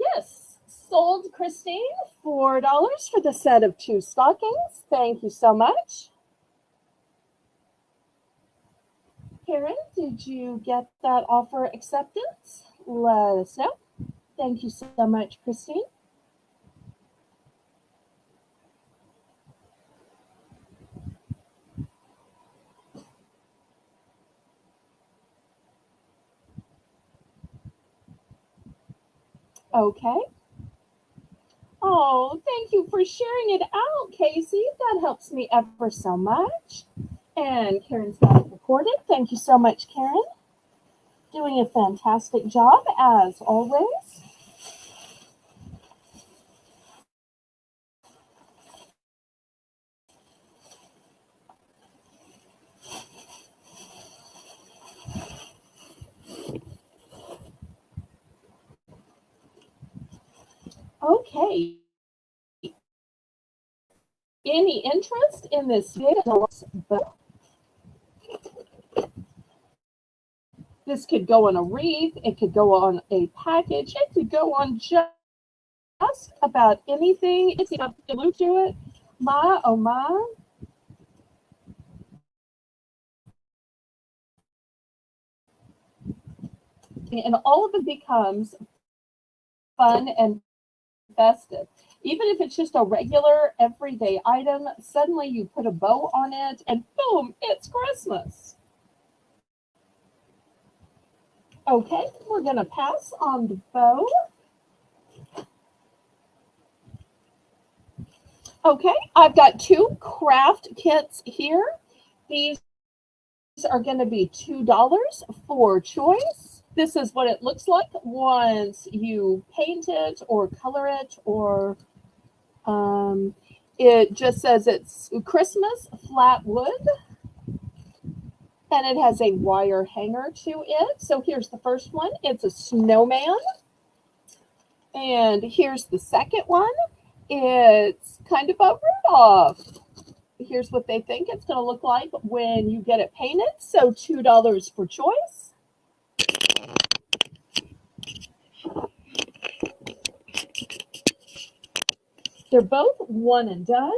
Yes, sold Christine $4 for the set of 2 stockings. Thank you so much. Karen, did you get that offer acceptance? Let us know. Thank you so much, Christine. Okay. Oh, thank you for sharing it out, Casey. That helps me ever so much. And Karen's got it recorded. Thank you so much, Karen. Doing a fantastic job as always. Okay. Any interest in this deluxe book? This could go on a wreath, it could go on a package, it could go on just about anything. It's got glue to it. My, oh my. And all of it becomes fun and festive. Even if it's just a regular everyday item, suddenly you put a bow on it and boom, it's Christmas. Okay, we're going to pass on the bow. Okay, I've got two craft kits here. These are going to be $2 for choice. This is what it looks like once you paint it or color it, or it just says it's Christmas flat wood, and it has a wire hanger to it. So here's the first one. It's a snowman. And here's the second one. It's kind of a Rudolph. Here's what they think it's going to look like when you get it painted. So $2 for choice. They're both one and done.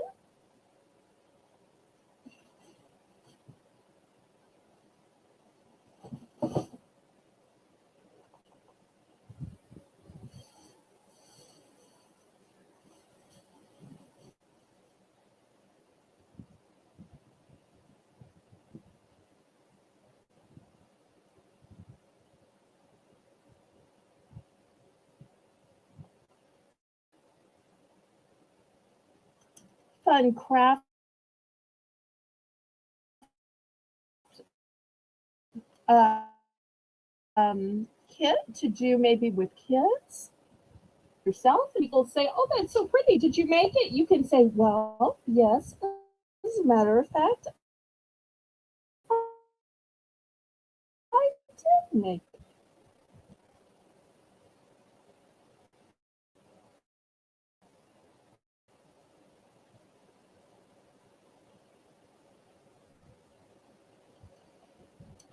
Fun craft uh, kit to do maybe with kids yourself. And people say, "Oh, that's so pretty. Did you make it?" You can say, "Well, yes. As a matter of fact, I did make it."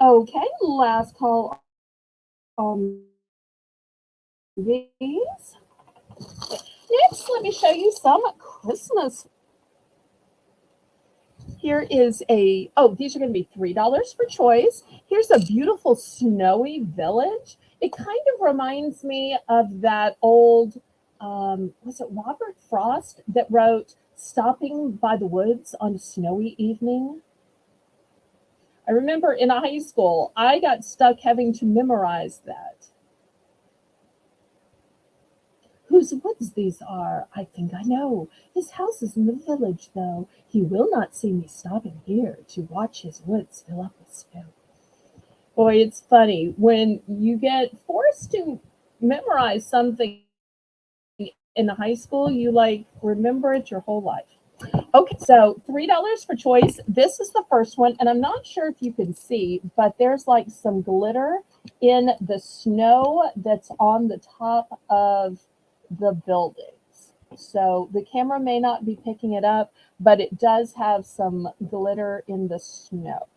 Okay, last call on these. Next, let me show you some Christmas. Here is these are going to be $3 for choice. Here's a beautiful snowy village. It kind of reminds me of that old, was it Robert Frost that wrote Stopping by the Woods on a Snowy Evening? I remember in high school, I got stuck having to memorize that. Whose woods these are, I think I know. His house is in the village, though. He will not see me stopping here to watch his woods fill up with snow. Boy, it's funny. When you get forced to memorize something in high school, you like remember it your whole life. Okay, so $3 for choice. This is the first one, and I'm not sure if you can see, but there's like some glitter in the snow that's on the top of the buildings. So the camera may not be picking it up, but it does have some glitter in the snow.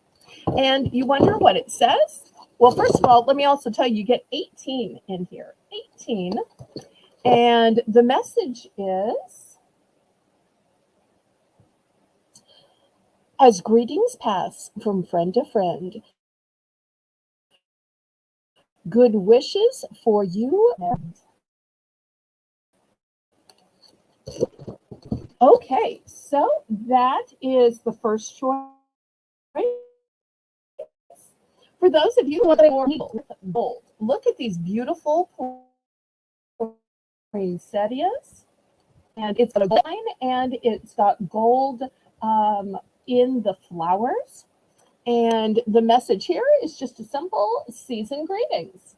And you wonder what it says? Well, first of all, let me also tell you, you get 18 in here. 18. And the message is, as greetings pass from friend to friend, good wishes for you. Okay, so that is the first choice. For those of you who are more bold, look at these beautiful poinsettias, and it's got a gold line, and it's got gold um, in the flowers. And the message here is just a simple season greetings.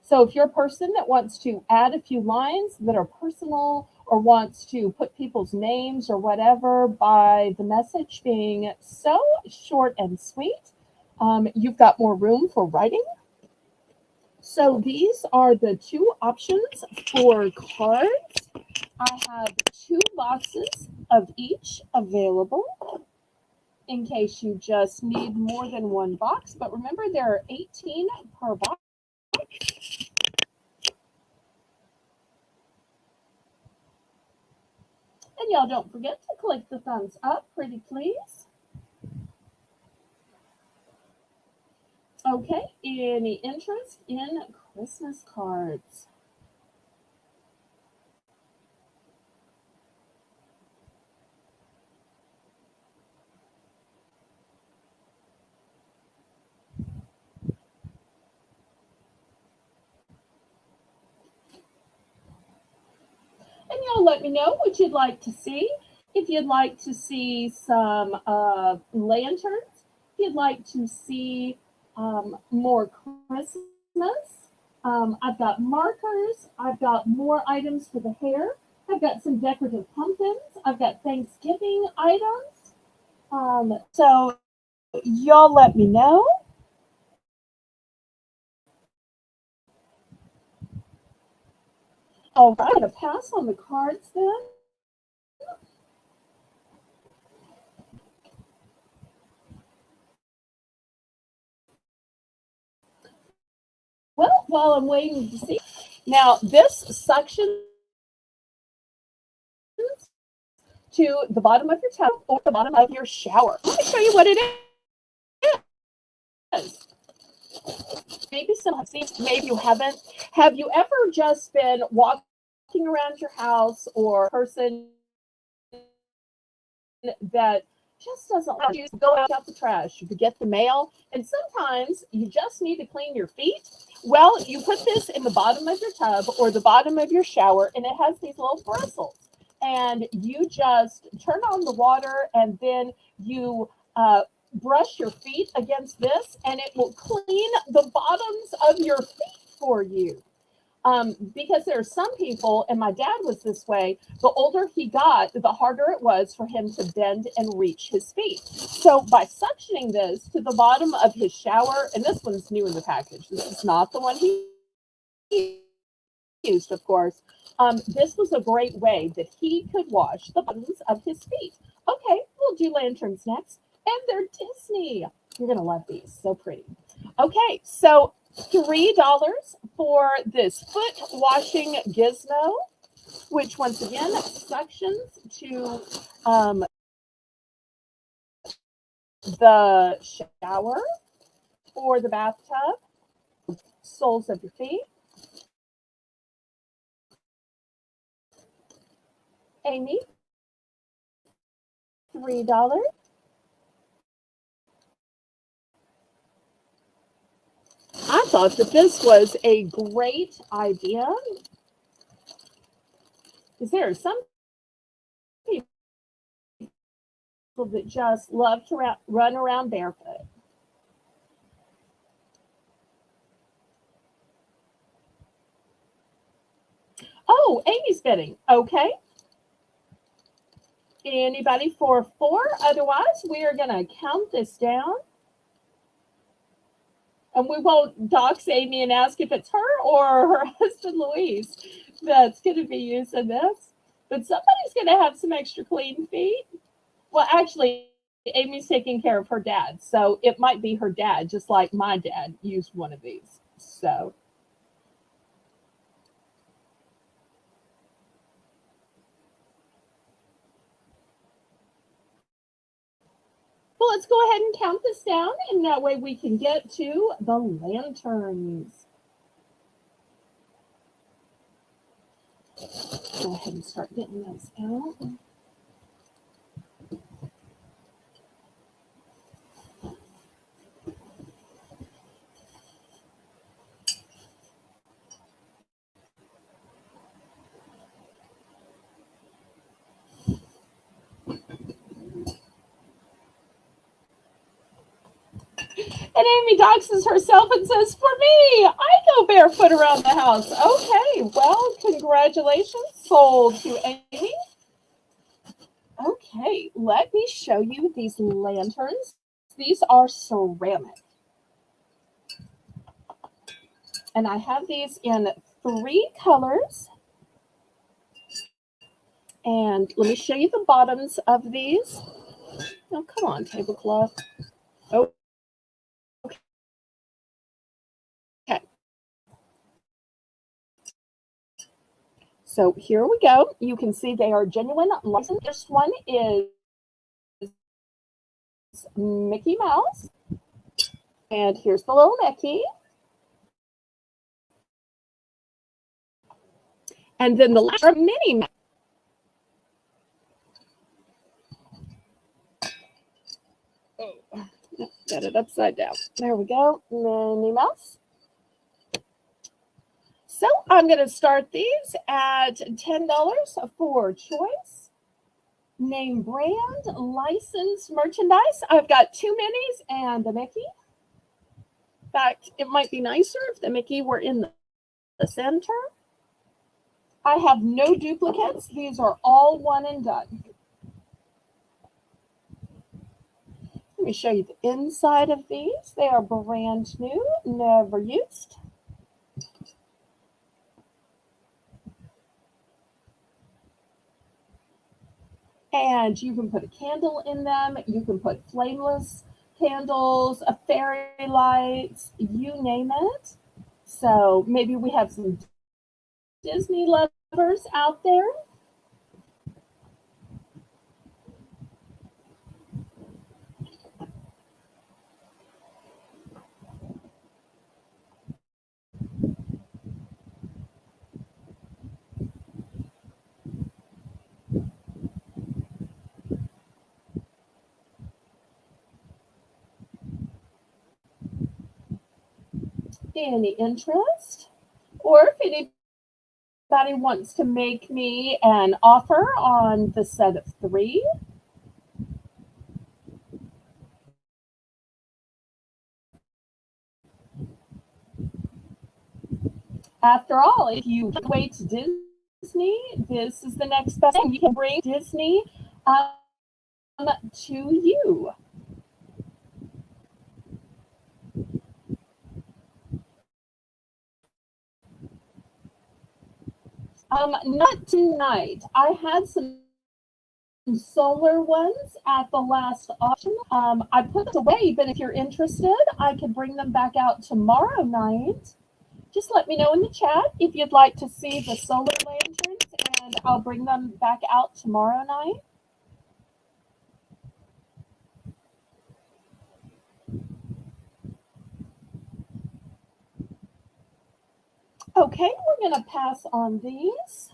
So if you're a person that wants to add a few lines that are personal or wants to put people's names or whatever by the message being so short and sweet, you've got more room for writing. So these are the two options for cards. I have two boxes of each available in case you just need more than one box. But remember, there are 18 per box. And y'all don't forget to click the thumbs up, pretty please. Okay, any interest in Christmas cards? And y'all let me know what you'd like to see. If you'd like to see some lanterns, if you'd like to see more Christmas, I've got markers, I've got more items for the hair, I've got some decorative pumpkins, I've got Thanksgiving items. So y'all let me know. All right, I'm going to pass on the cards then. Well, while I'm waiting to see, now this suction to the bottom of your tub or the bottom of your shower. Let me show you what it is. Maybe some have seen, maybe you haven't. Have you ever just been walking around your house or a person that just doesn't like you to go out the trash, you could get the mail, and sometimes you just need to clean your feet? Well, you put this in the bottom of your tub or the bottom of your shower, and it has these little bristles. And you just turn on the water, and then you brush your feet against this, and it will clean the bottoms of your feet for you. Because there are some people, and my dad was this way, the older he got, the harder it was for him to bend and reach his feet. So by suctioning this to the bottom of his shower, and this one's new in the package, this is not the one he used, of course. This was a great way that he could wash the bottoms of his feet. Okay, we'll do lanterns next. And they're Disney. You're going to love these. So pretty. Okay, so $3 for this foot washing gizmo, which once again suctions to the shower or the bathtub, soles of your feet. Amy, $3. I thought that this was a great idea. Is there some people that just love to run around barefoot? Oh, Amy's bidding. Okay. Anybody for 4? Otherwise, we are going to count this down. And we won't dox Amy and ask if it's her or her husband, Louise, that's going to be using this. But somebody's going to have some extra clean feet. Well, actually, Amy's taking care of her dad. So it might be her dad, just like my dad used one of these. So. Well, let's go ahead and count this down, and that way we can get to the lanterns. Go ahead and start getting those out. And Amy doxes herself and says, for me, I go barefoot around the house. Okay, well, congratulations, sold to Amy. Okay, let me show you these lanterns. These are ceramic. And I have these in 3 colors. And let me show you the bottoms of these. Oh, come on, tablecloth. Oh, okay. So here we go. You can see they are genuine licensed. This one is Mickey Mouse. And here's the little Mickey. And then the last are Minnie Mouse. Oh, got it upside down. There we go. Minnie Mouse. So I'm going to start these at $10 for choice. Name brand, licensed merchandise. I've got 2 Minnies and the Mickey. In fact, it might be nicer if the Mickey were in the center. I have no duplicates. These are all one and done. Let me show you the inside of these. They are brand new, never used. And you can put a candle in them. You can put flameless candles, fairy lights, you name it. So maybe we have some Disney lovers out there. Any interest? Or if anybody wants to make me an offer on the set of 3, after all, if you wait to Disney, this is the next best thing. You can bring Disney to you. Not tonight. I had some solar ones at the last auction. I put them away, but if you're interested, I could bring them back out tomorrow night. Just let me know in the chat if you'd like to see the solar lanterns, and I'll bring them back out tomorrow night. Okay, we're going to pass on these.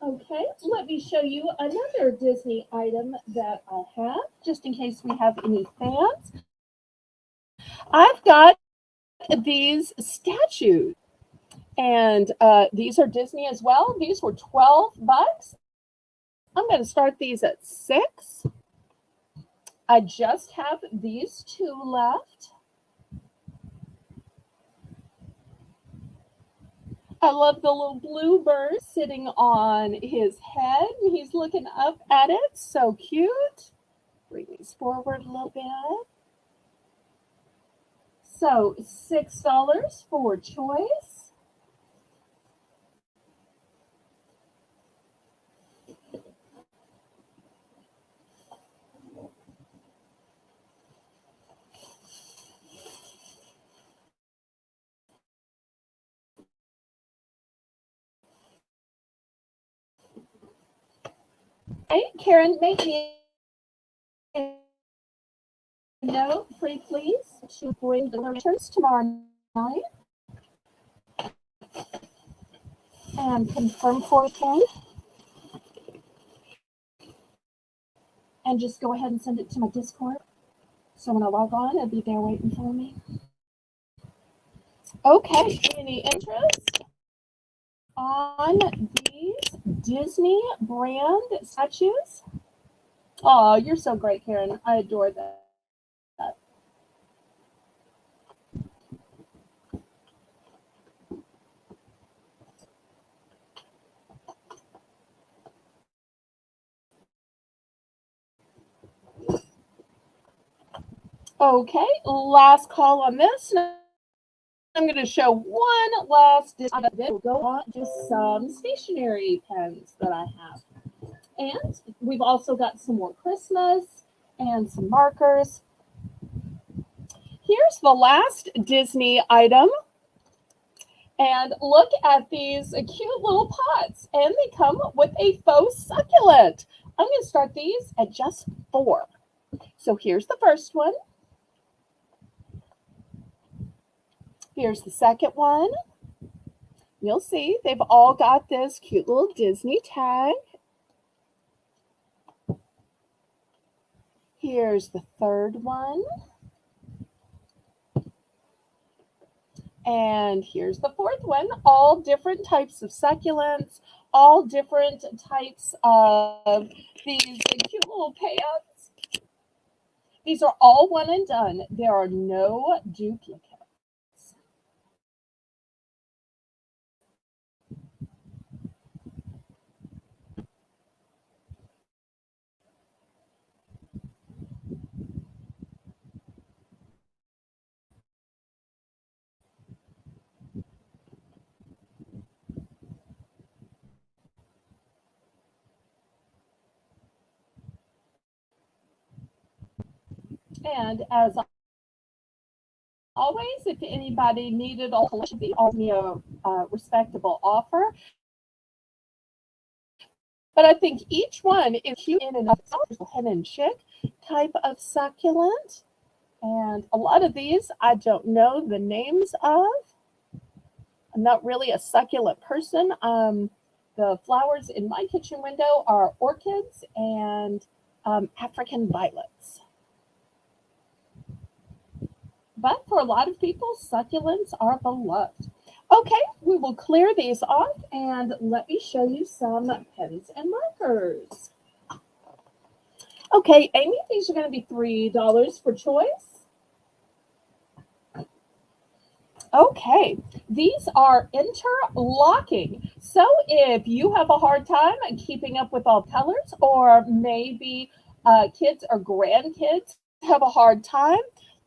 Okay, let me show you another Disney item that I have, just in case we have any fans. I've got these statues, and these are Disney as well. These were $12. I'm going to start these at $6. I just have these 2 left. I love the little bluebird sitting on his head. He's looking up at it. So cute. Bring these forward a little bit. So $6 for choice. Hey, Karen, make me a note, pretty please, to bring the lanterns tomorrow night. And confirm for Karen. And just go ahead and send it to my Discord. So when I log on, it'll be there waiting for me. Okay, any interest on these Disney brand statues? Oh, you're so great, Karen. I adore that. Okay, last call on this. I'm going to show one last item. We'll go on just some stationery pens that I have. And we've also got some more Christmas and some markers. Here's the last Disney item. And look at these cute little pots. And they come with a faux succulent. I'm going to start these at just 4. So here's the first one. Here's the second one. You'll see they've all got this cute little Disney tag. Here's the third one. And here's the fourth one. All different types of succulents, all different types of these cute little pans. These are all one and done. There are no duplicates. And as always, if anybody needed a collection, they offer me a respectable offer. But I think each one is cute in and of itself. There's a hen and chick type of succulent. And a lot of these I don't know the names of. I'm not really a succulent person. The flowers in my kitchen window are orchids and African violets. But for a lot of people, succulents are beloved. Okay, we will clear these off and let me show you some pens and markers. Okay, Amy, these are going to be $3 for choice. Okay, these are interlocking. So if you have a hard time keeping up with all colors, or maybe kids or grandkids have a hard time,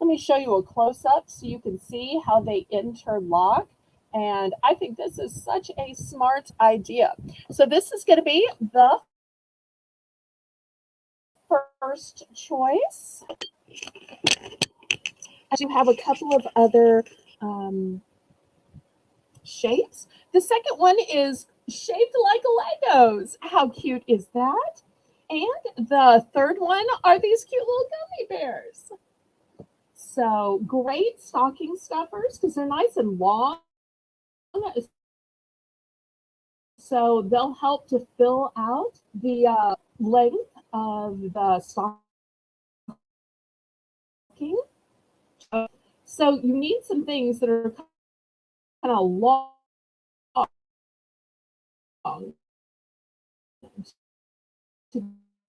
let me show you a close-up so you can see how they interlock. And I think this is such a smart idea. So this is going to be the first choice. I do have a couple of other shapes. The second one is shaped like Legos. How cute is that? And the third one are these cute little gummy bears. So great stocking stuffers because they're nice and long. So they'll help to fill out the length of the stocking. So you need some things that are kind of long to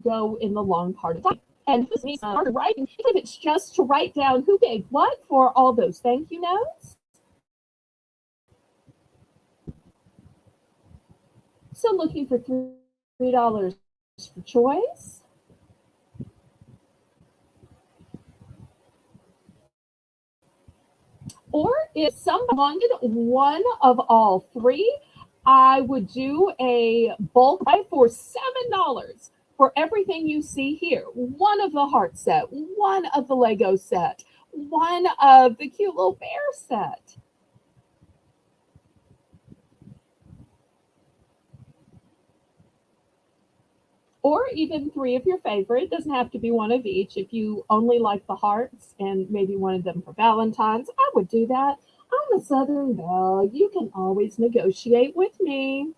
go in the long part of time. And this means part of writing, even if it's just to write down who gave what for all those thank you notes. So looking for $3 for choice. Or if someone wanted one of all three, I would do a bulk buy for $7 for everything you see here. One of the heart set, one of the Lego set, one of the cute little bear set. Or even 3 of your favorite. It doesn't have to be one of each. If you only like the hearts and maybe wanted them for Valentine's, I would do that. I'm a Southern belle. You can always negotiate with me.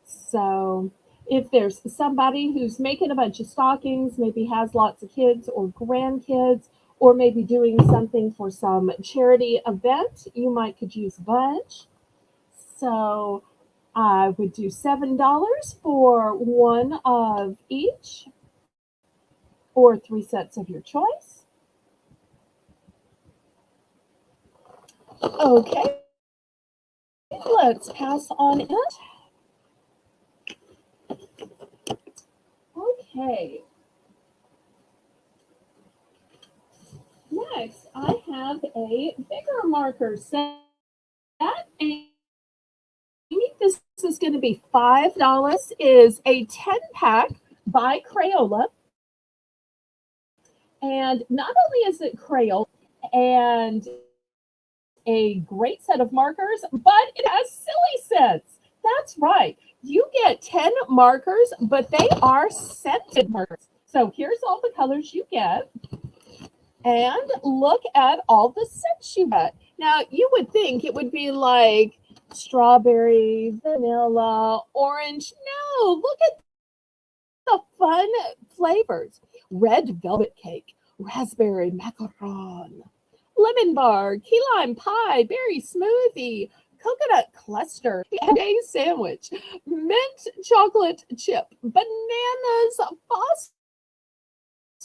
So if there's somebody who's making a bunch of stockings, maybe has lots of kids or grandkids, or maybe doing something for some charity event, you might could use a bunch. So I would do $7 for one of each, or three sets of your choice. Okay, let's pass on it. Okay. Next, I have a bigger marker set. And this is going to be $5. Is a 10-pack by Crayola. And not only is it Crayola and a great set of markers, but it has silly scents. That's right. You get 10 markers, but they are scented markers. So here's all the colors you get. And look at all the scents you get. Now, you would think it would be like strawberry, vanilla, orange. No, look at the fun flavors. Red velvet cake, raspberry macaron, lemon bar, key lime pie, berry smoothie, coconut cluster, egg sandwich, mint chocolate chip, bananas foster.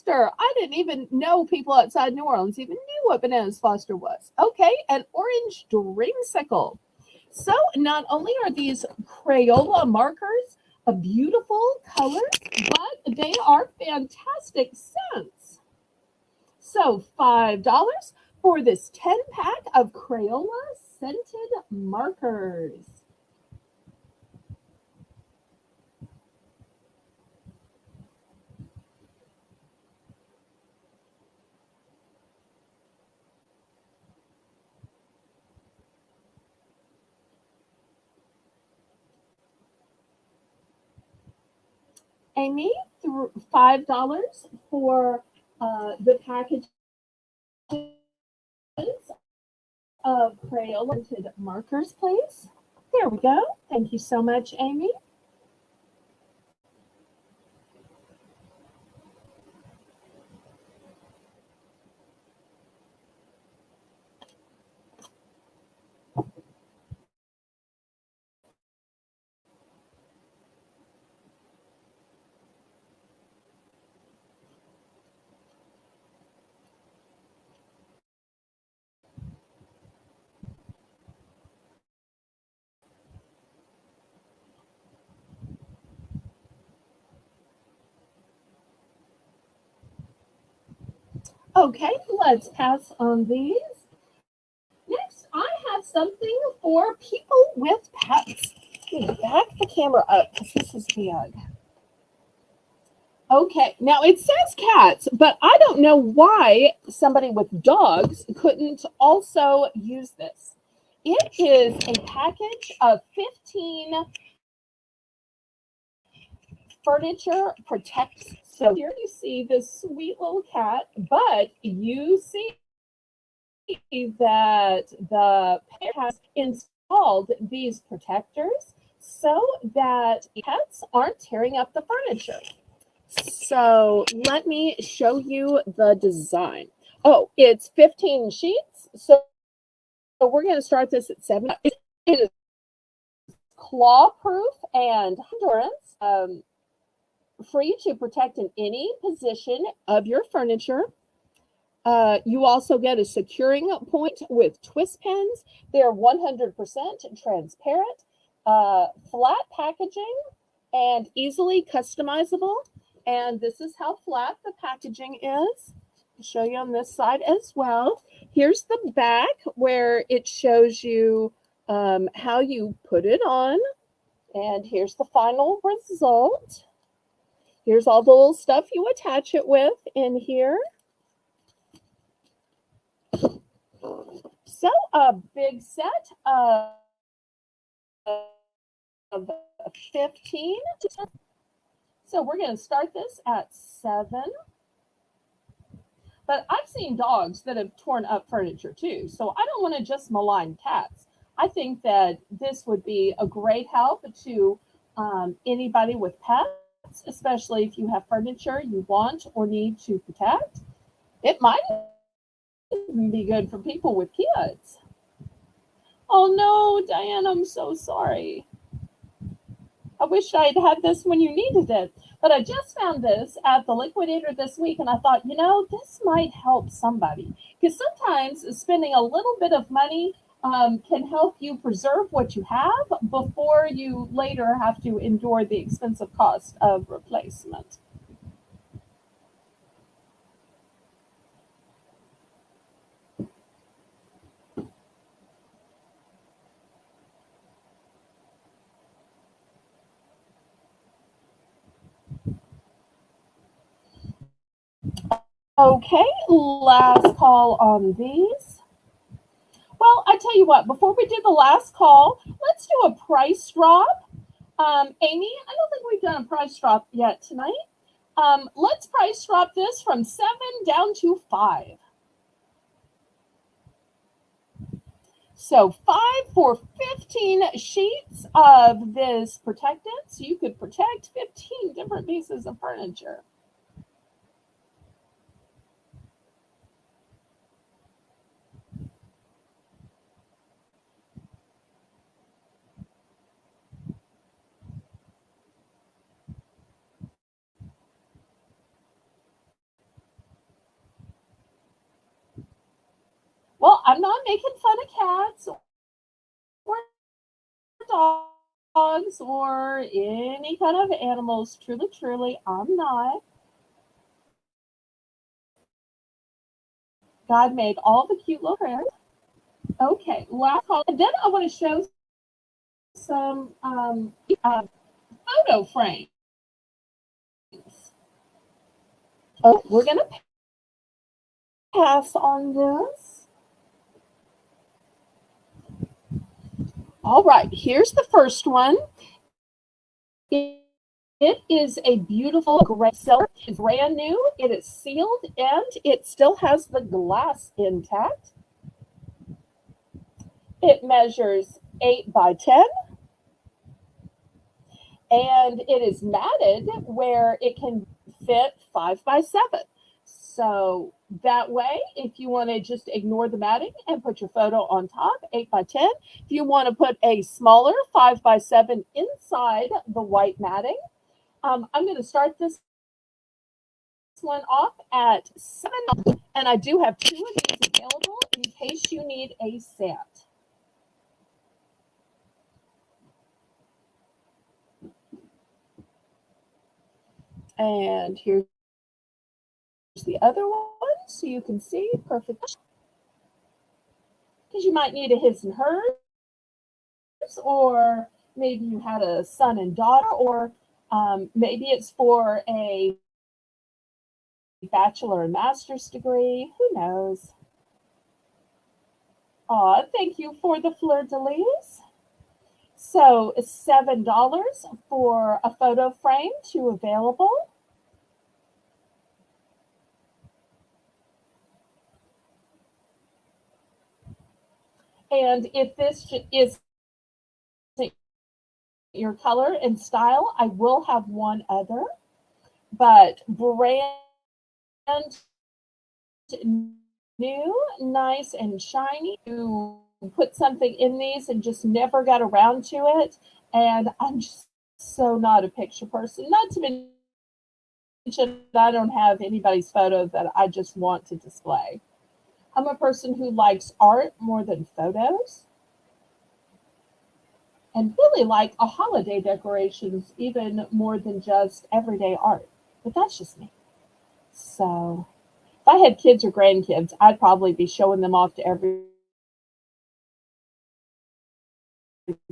I didn't even know people outside New Orleans even knew what bananas foster was. Okay, an orange dreamsicle. So not only are these Crayola markers a beautiful color, but they are fantastic scents. So $5 for this 10-pack of Crayola scented markers. Amy, $5 for the packages of Crayola scented markers, please. There we go. Thank you so much, Amy. Okay, let's pass on these. Next, I have something for people with pets. Let me back the camera up because this is big. Okay, now it says cats, but I don't know why somebody with dogs couldn't also use this. It is a package of 15 furniture protects. So here you see this sweet little cat, but you see that the parent has installed these protectors so that pets aren't tearing up the furniture. So let me show you the design. Oh, it's 15 sheets. So we're going to start this at 7. It is claw proof and endurance, free to protect in any position of your furniture. You also get a securing point with twist pins. They're 100% transparent, flat packaging, and easily customizable. And this is how flat the packaging is. I'll show you on this side as well. Here's the back where it shows you how you put it on. And here's the final result. Here's all the little stuff you attach it with in here. So a big set of 15. So we're going to start this at 7. But I've seen dogs that have torn up furniture too. So I don't want to just malign cats. I think that this would be a great help to anybody with pets, especially if you have furniture you want or need to protect. It might even be good for people with kids. Oh no, Diane, I'm so sorry. I wish I'd had this when you needed it. But I just found this at the liquidator this week, and I thought, this might help somebody. Because sometimes spending a little bit of money can help you preserve what you have before you later have to endure the expensive cost of replacement. Okay, last call on these. Well, I tell you what, before we do the last call, let's do a price drop. Amy, I don't think we've done a price drop yet tonight. Let's price drop this from 7 down to 5. So 5 for 15 sheets of this protectant. So you could protect 15 different pieces of furniture. Well, I'm not making fun of cats or dogs or any kind of animals. Truly, truly, I'm not. God made all the cute little critters. Okay, last call. And then I want to show some photo frames. Oh, we're going to pass on this. All right, here's the first one. It is a beautiful gray silk. It's brand new. It is sealed and it still has the glass intact. It measures 8 by 10 and it is matted where it can fit 5 by 7. So that way, if you want to just ignore the matting and put your photo on top, 8 by 10. If you want to put a smaller 5 by 7 inside the white matting, I'm going to start this one off at $7, and I do have 2 of these available in case you need a set. And here's the other one, so you can see perfect. Because you might need a his and hers, or maybe you had a son and daughter, or maybe it's for a bachelor and master's degree. Who knows? Aw, thank you for the fleur-de-lis. So $7 for a photo frame, 2 available. And if this is your color and style, I will have one other, but brand new, nice and shiny. You put something in these and just never got around to it. And I'm just so not a picture person. Not to mention, I don't have anybody's photo that I just want to display. I'm a person who likes art more than photos, and really like a holiday decorations even more than just everyday art. But that's just me. So if I had kids or grandkids, I'd probably be showing them off to everybody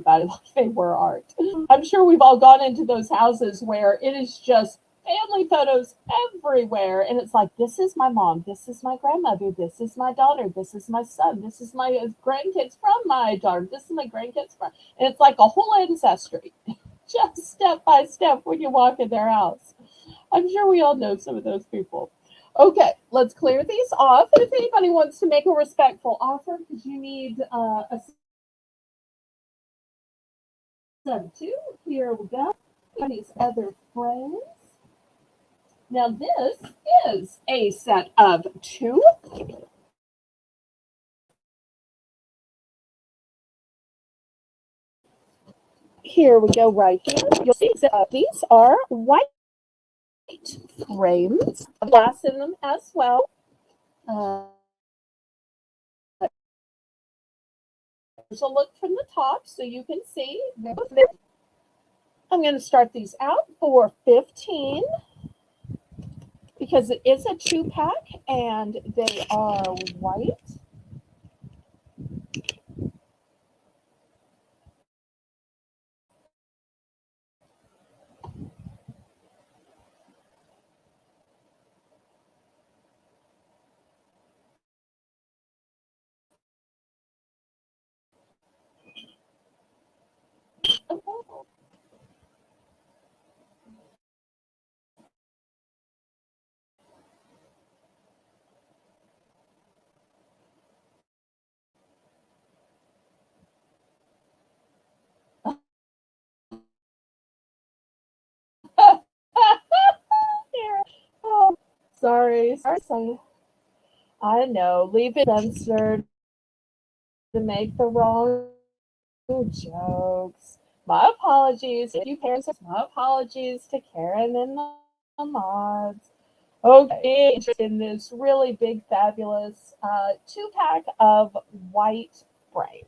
like they were art. I'm sure we've all gone into those houses where it is just family photos everywhere. And it's like, this is my mom, this is my grandmother, this is my daughter, this is my son, this is my grandkids from my daughter, this is my grandkids from. And it's like a whole ancestry, just step by step when you walk in their house. I'm sure we all know some of those people. Okay, let's clear these off. And if anybody wants to make a respectful offer, because you need a set two, here we go. These other frames. Now this is a set of 2. here we go right here. You'll see these are white frames, glass in them as well. There's a look from the top so you can see. I'm going to start these out for 15 because it is a 2-pack and they are white. Oh, sorry. I know. Leave it censored to make the wrong jokes. My apologies to you parents. My apologies to Karen and the mods. Okay, interested in this really big, fabulous 2-pack of white frames.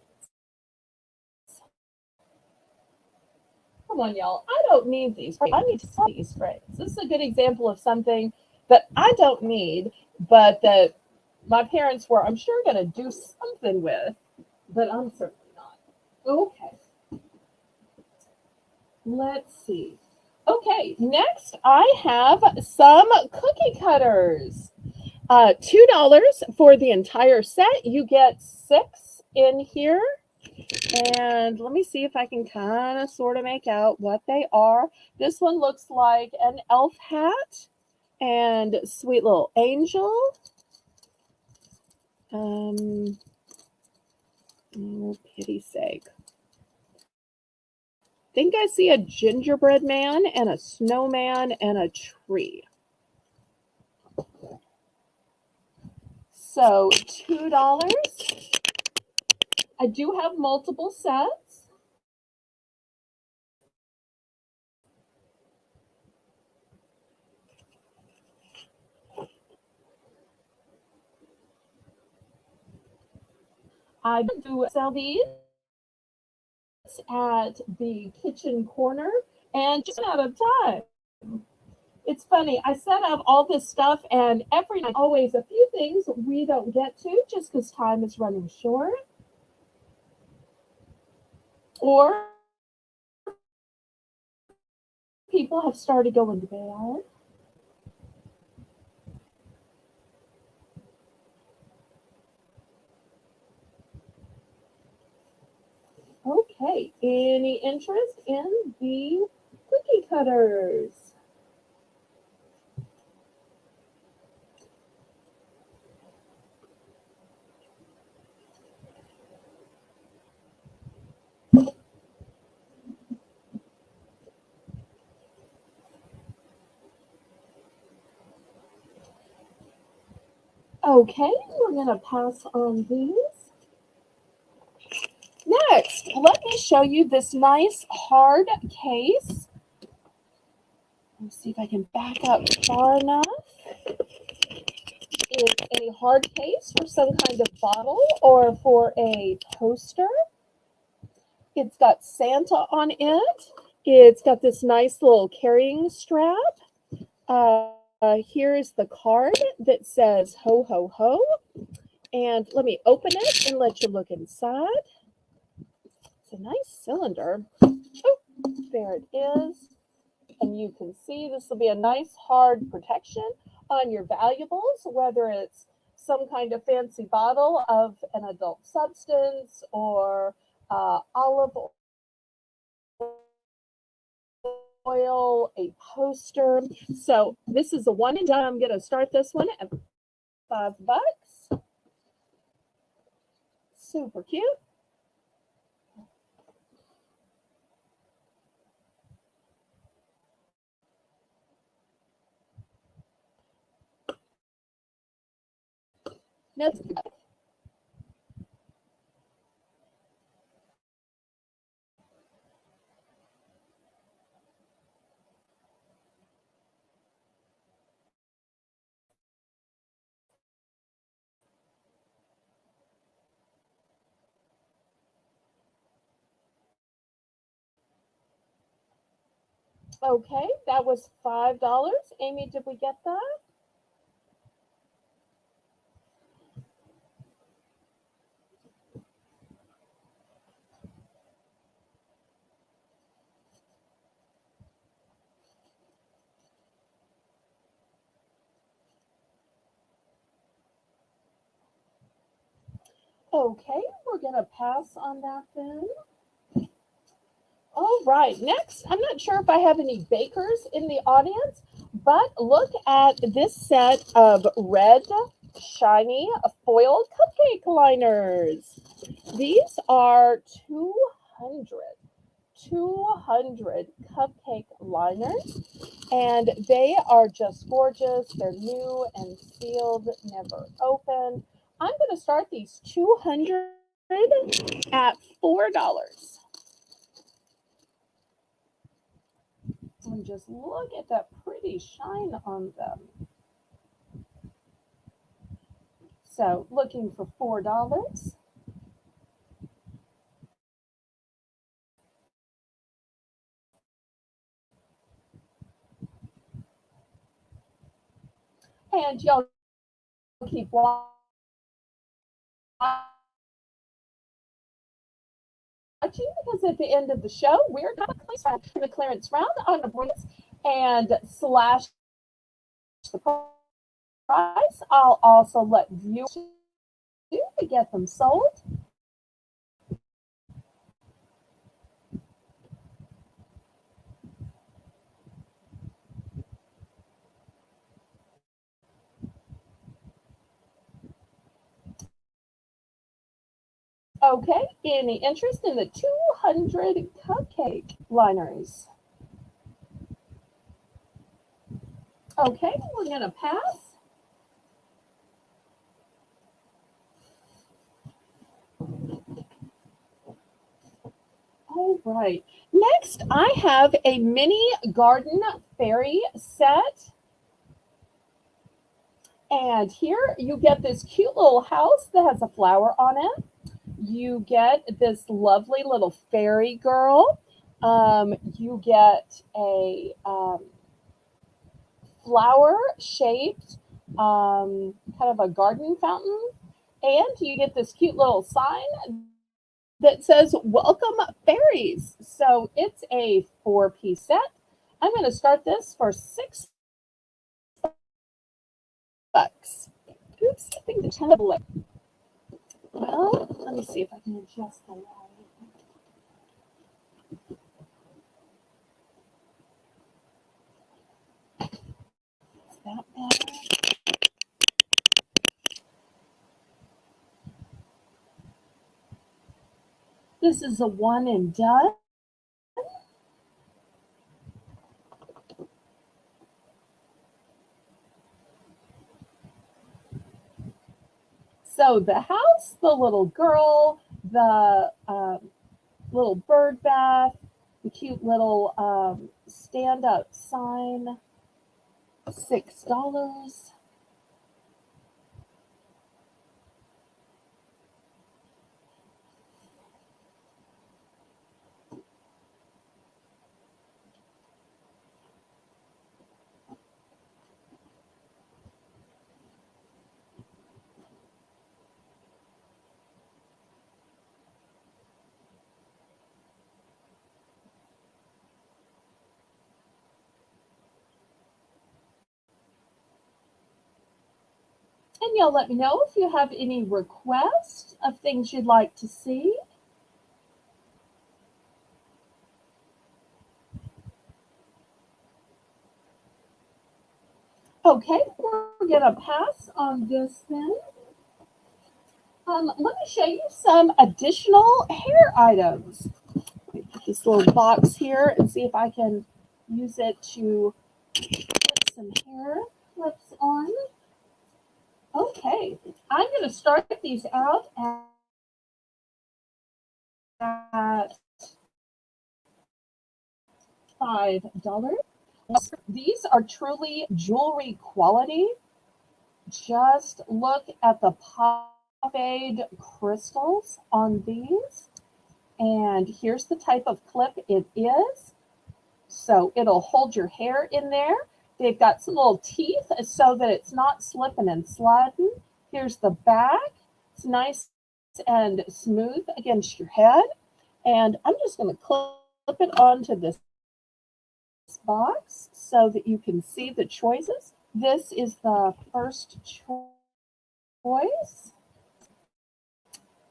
Come on, y'all. I don't need these frames. I need to sell these frames. This is a good example of something that I don't need, but that my parents were, I'm sure, going to do something with, but I'm certainly not. Okay. Let's see. Okay, next I have some cookie cutters. $2 for the entire set. You get 6 in here. And let me see if I can kind of sort of make out what they are. This one looks like an elf hat and sweet little angel. Oh, pity's sake. I think I see a gingerbread man and a snowman and a tree. So $2. I do have multiple sets. I do sell these at the kitchen corner and just out of time. It's funny, I set up all this stuff and every night always a few things we don't get to just because time is running short. Or people have started going to bed. Okay, any interest in the cookie cutters? Okay, we're going to pass on these. Next, let me show you this nice hard case. Let's see if I can back up far enough. It's a hard case for some kind of bottle or for a poster. It's got Santa on it. It's got this nice little carrying strap. Here is the card that says ho, ho, ho. And let me open it and let you look inside. It's a nice cylinder. Oh, there it is. And you can see this will be a nice hard protection on your valuables, whether it's some kind of fancy bottle of an adult substance or olive oil, a poster. So this is a one and done. I'm going to start this one at $5. Super cute. Next, Okay, that was $5. Amy, did we get that? Okay, we're going to pass on that then. All right, next, I'm not sure if I have any bakers in the audience, but look at this set of red, shiny foil cupcake liners. These are 200 cupcake liners, and they are just gorgeous. They're new and sealed, never open. I'm going to start these 200 at $4. And just look at that pretty shine on them. So looking for $4. And y'all keep watching because at the end of the show, we're going to the clearance round on the Brooches and slash the price. I'll also let viewers to get them sold. Okay, any interest in the 200 cupcake liners? Okay, we're going to pass. All right. Next, I have a mini garden fairy set. And here you get this cute little house that has a flower on it. You get this lovely little fairy girl. You get a flower shaped kind of a garden fountain. And you get this cute little sign that says welcome fairies. So it's a 4-piece set. I'm going to start this for $6. Oops, I think the table. Well, let me see if I can adjust the light. Is that better? This is a one and done. So the house, the little girl, the little bird bath, the cute little stand-up sign, $6. And y'all let me know if you have any requests of things you'd like to see. Okay, we're going to pass on this then. Let me show you some additional hair items. Let me put this little box here and see if I can use it to put some hair clips on. Okay, I'm going to start these out at $5. These are truly jewelry quality. Just look at the polyfade crystals on these. And here's the type of clip it is. So it'll hold your hair in there. They've got some little teeth so that it's not slipping and sliding. Here's the back. It's nice and smooth against your head. And I'm just going to clip it onto this box so that you can see the choices. This is the first choice.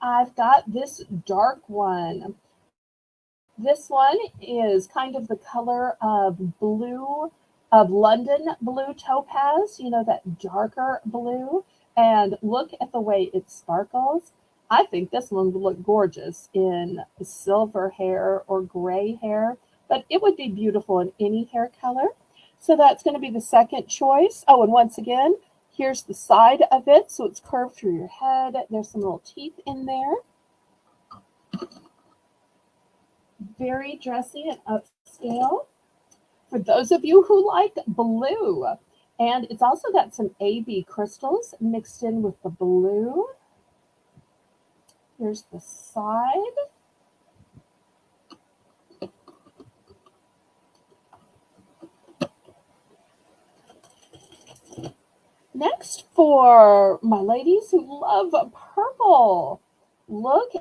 I've got this dark one. This one is kind of the color of blue, of London blue topaz, you know, that darker blue. And look at the way it sparkles. I think this one would look gorgeous in silver hair or gray hair, but it would be beautiful in any hair color. So that's going to be the second choice. Oh, and once again, here's the side of it. So it's curved through your head. There's some little teeth in there. Very dressy and upscale. For those of you who like blue, and it's also got some AB crystals mixed in with the blue. Here's the side. Next, for my ladies who love purple, look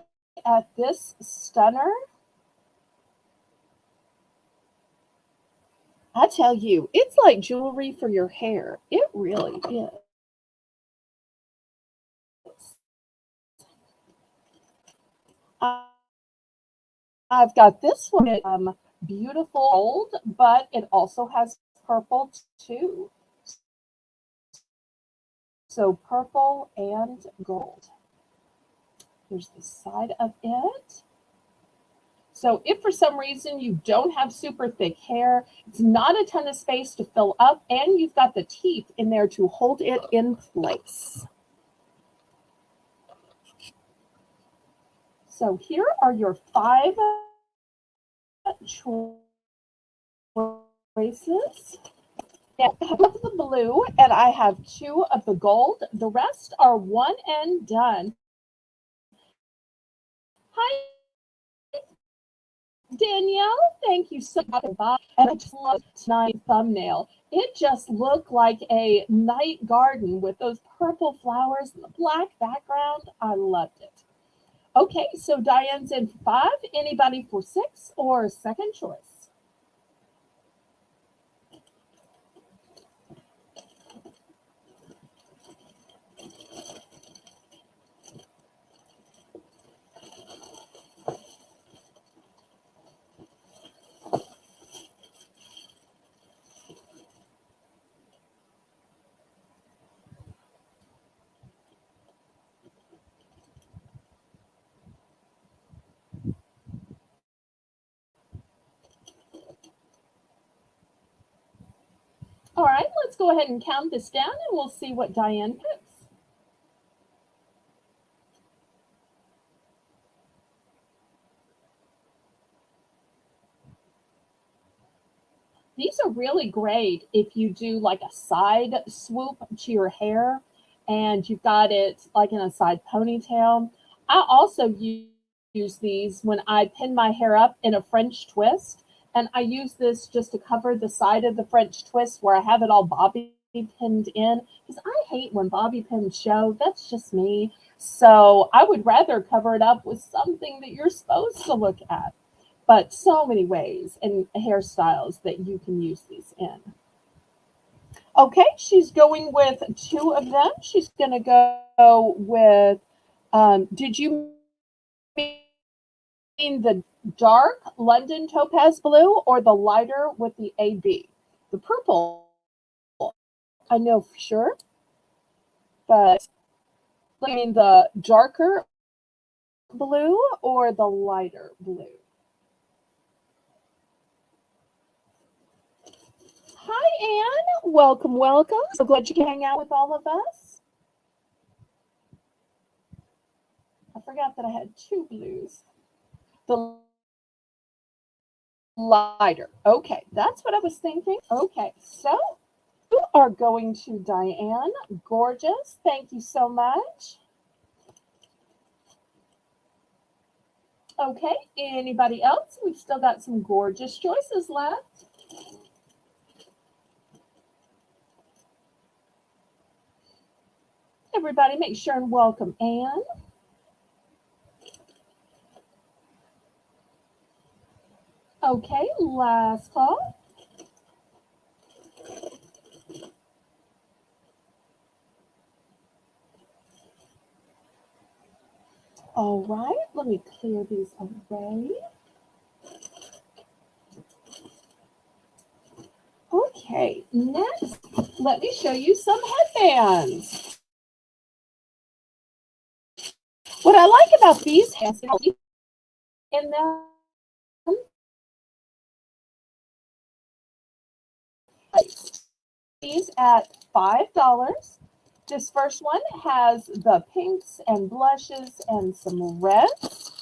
at this stunner. I tell you, it's like jewelry for your hair. It really is. I've got this one, beautiful gold, but it also has purple too. So purple and gold. Here's the side of it. So if for some reason you don't have super thick hair, it's not a ton of space to fill up, and you've got the teeth in there to hold it in place. So here are your 5 choices. Now, I have the blue and I have 2 of the gold. The rest are one and done. Hi, Danielle. Thank you so much. And I just love tonight's thumbnail. It just looked like a night garden with those purple flowers and the black background. I loved it. Okay, so Diane's in for 5. Anybody for 6 or second choice? All right, let's go ahead and count this down and we'll see what Diane picks. These are really great if you do like a side swoop to your hair and you've got it like in a side ponytail. I also use these when I pin my hair up in a French twist. And I use this just to cover the side of the French twist where I have it all bobby pinned in. Because I hate when bobby pins show. That's just me. So I would rather cover it up with something that you're supposed to look at. But so many ways and hairstyles that you can use these in. Okay, she's going with 2 of them. She's going to go with, did you mean the dark London topaz blue or the lighter with the AB? The purple, I know for sure, but I mean the darker blue or the lighter blue? Hi, Anne. Welcome, welcome. So glad you can hang out with all of us. I forgot that I had 2 blues. The lighter. Okay, that's what I was thinking. Okay, so you are going to Diane. Gorgeous. Thank you so much. Okay, anybody else? We've still got some gorgeous choices left. Everybody make sure and welcome Anne. Okay, last call. All right, let me clear these away. Okay, next, let me show you some headbands. What I like about these headbands in them these at $5. This first one has the pinks and blushes and some reds.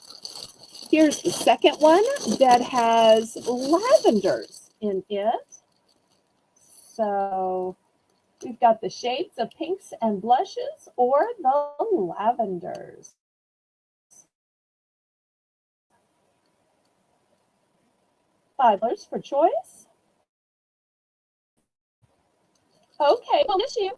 Here's the second one that has lavenders in it. So we've got the shades of pinks and blushes or the lavenders. $5 for choice. Okay, we'll miss you.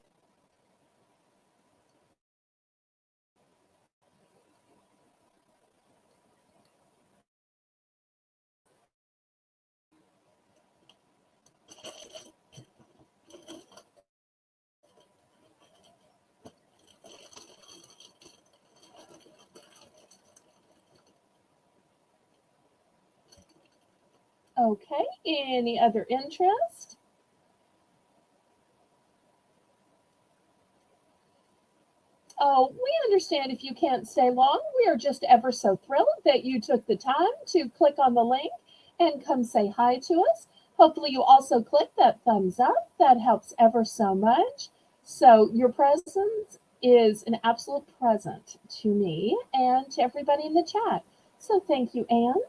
Okay, any other interest? Oh, we understand if you can't stay long. We are just ever so thrilled that you took the time to click on the link and come say hi to us. Hopefully you also click that thumbs up. That helps ever so much. So your presence is an absolute present to me and to everybody in the chat. So thank you, Anne.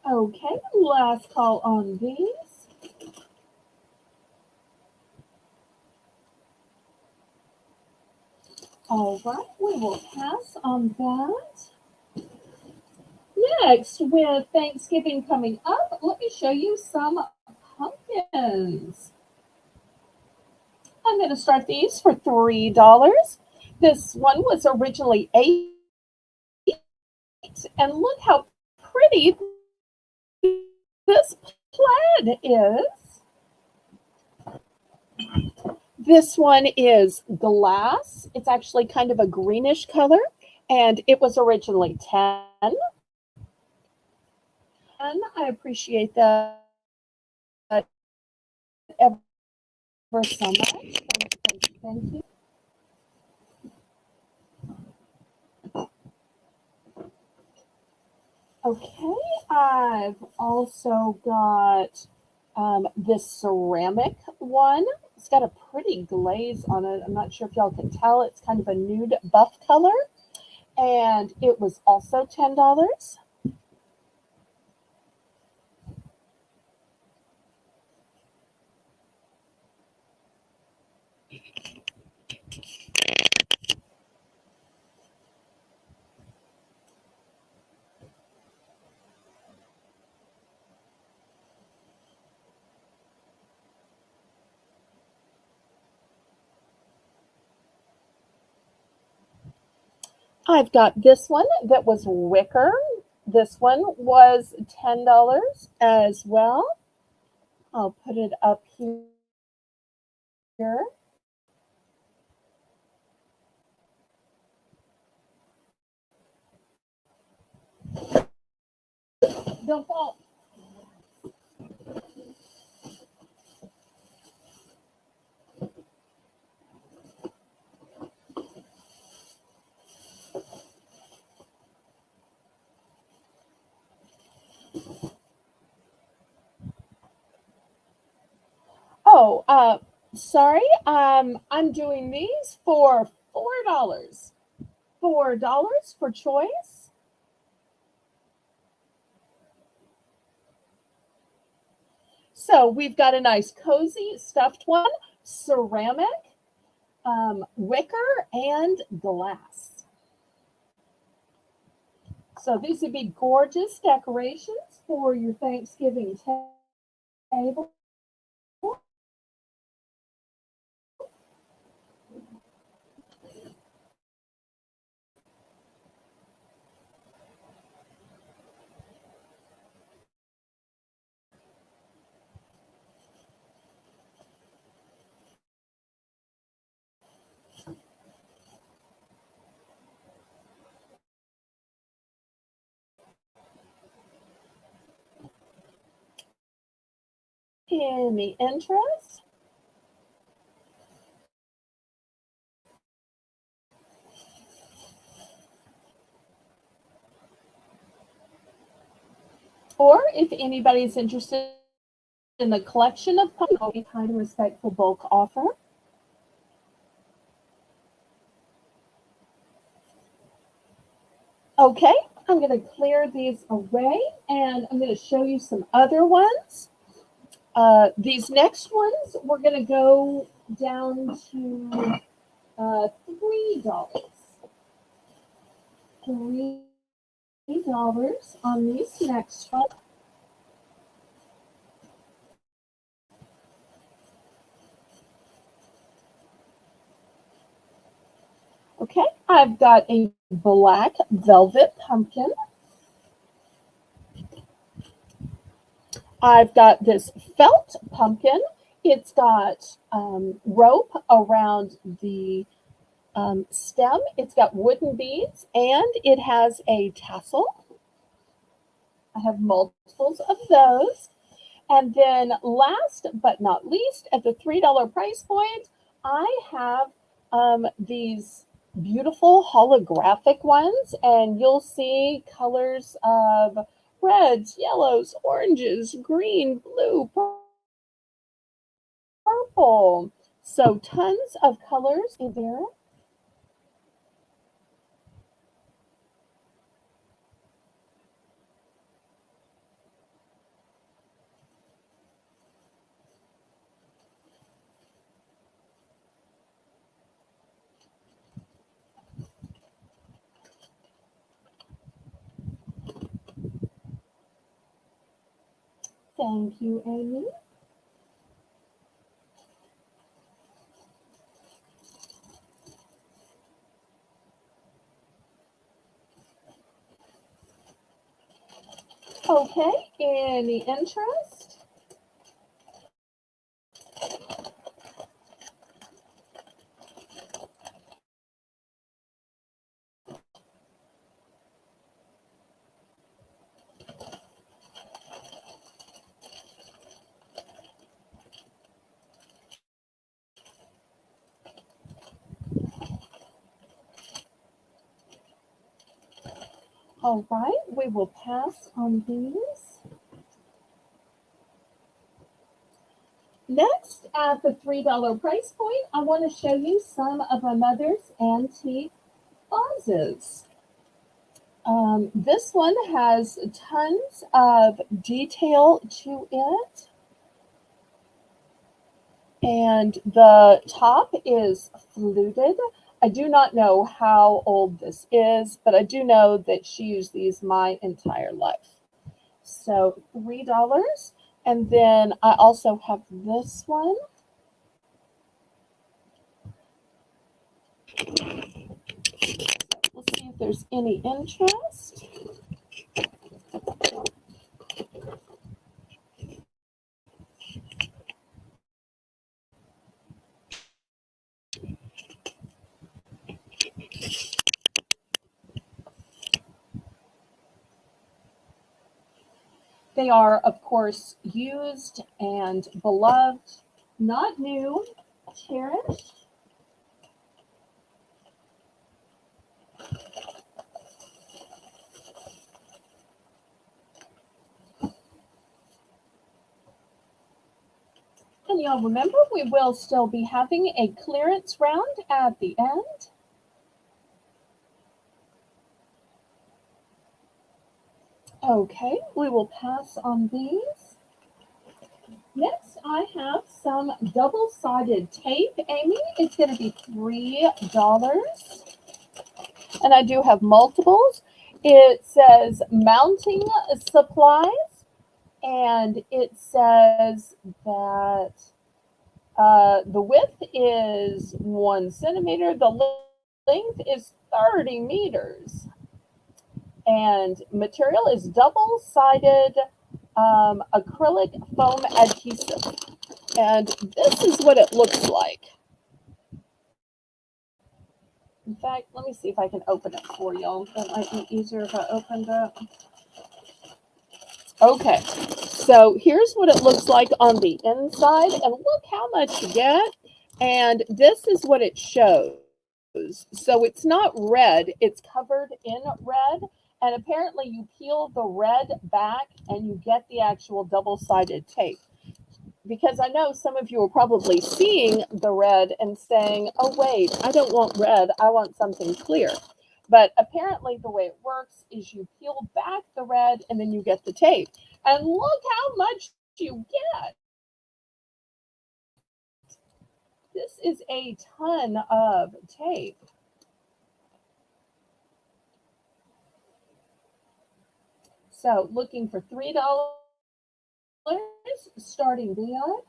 Okay, last call on these. All right, we will pass on that. Next, with Thanksgiving coming up, let me show you some pumpkins. I'm going to start these for $3. This one was originally $8, and look how pretty this plaid is. This one is glass. It's actually kind of a greenish color, and it was originally 10. And I appreciate that ever so much. Thank you. Okay, I've also got this ceramic one. It's got a pretty glaze on it. I'm not sure if y'all can tell. It's kind of a nude buff color. And it was also $10. I've got this one that was wicker. This one was $10 as well. I'll put it up here. Don't fall. Oh, sorry. I'm doing these for $4. $4 for choice. So we've got a nice cozy stuffed one, ceramic. wicker and glass. So these would be gorgeous decorations for your Thanksgiving table. Any interest? Or if anybody's interested in the collection of pumpkins, a kind and respectful bulk offer. Okay, I'm going to clear these away and I'm going to show you some other ones. These next ones, we're going to go down to $3. $3 on these next ones. Okay, I've got a black velvet pumpkin. I've got this felt pumpkin. It's got rope around the stem. It's got wooden beads and it has a tassel. I have multiples of those. And then last but not least, at the $3 price point, I have these beautiful holographic ones, and you'll see colors of reds, yellows, oranges, green, blue, purple. So tons of colors in there. Thank you, Amy. Okay, any interest? All right, we will pass on these. Next, at the $3 price point, I want to show you some of my mother's antique vases. This one has tons of detail to it. And the top is fluted. I do not know how old this is, but I do know that she used these my entire life. So $3. And then I also have this one. Let's see if there's any interest. They are, of course, used and beloved, not new, cherished. And y'all remember, we will still be having a clearance round at the end. Okay, we will pass on these. Next, I have some double-sided tape, Amy. It's going to be $3. And I do have multiples. It says mounting supplies, and it says that the width is 1 centimeter, the length is 30 meters, and material is double-sided acrylic foam adhesive. And this is what it looks like. In fact, let me see if I can open it for y'all. That might be easier if I opened it. Okay, so here's what it looks like on the inside, and look how much you get. And this is what it shows. So it's not red, it's covered in red. And apparently you peel the red back and you get the actual double-sided tape. Because I know some of you are probably seeing the red and saying, oh, wait, I don't want red, I want something clear. But apparently the way it works is you peel back the red and then you get the tape. And look how much you get. This is a ton of tape. So looking for $3 starting beyond.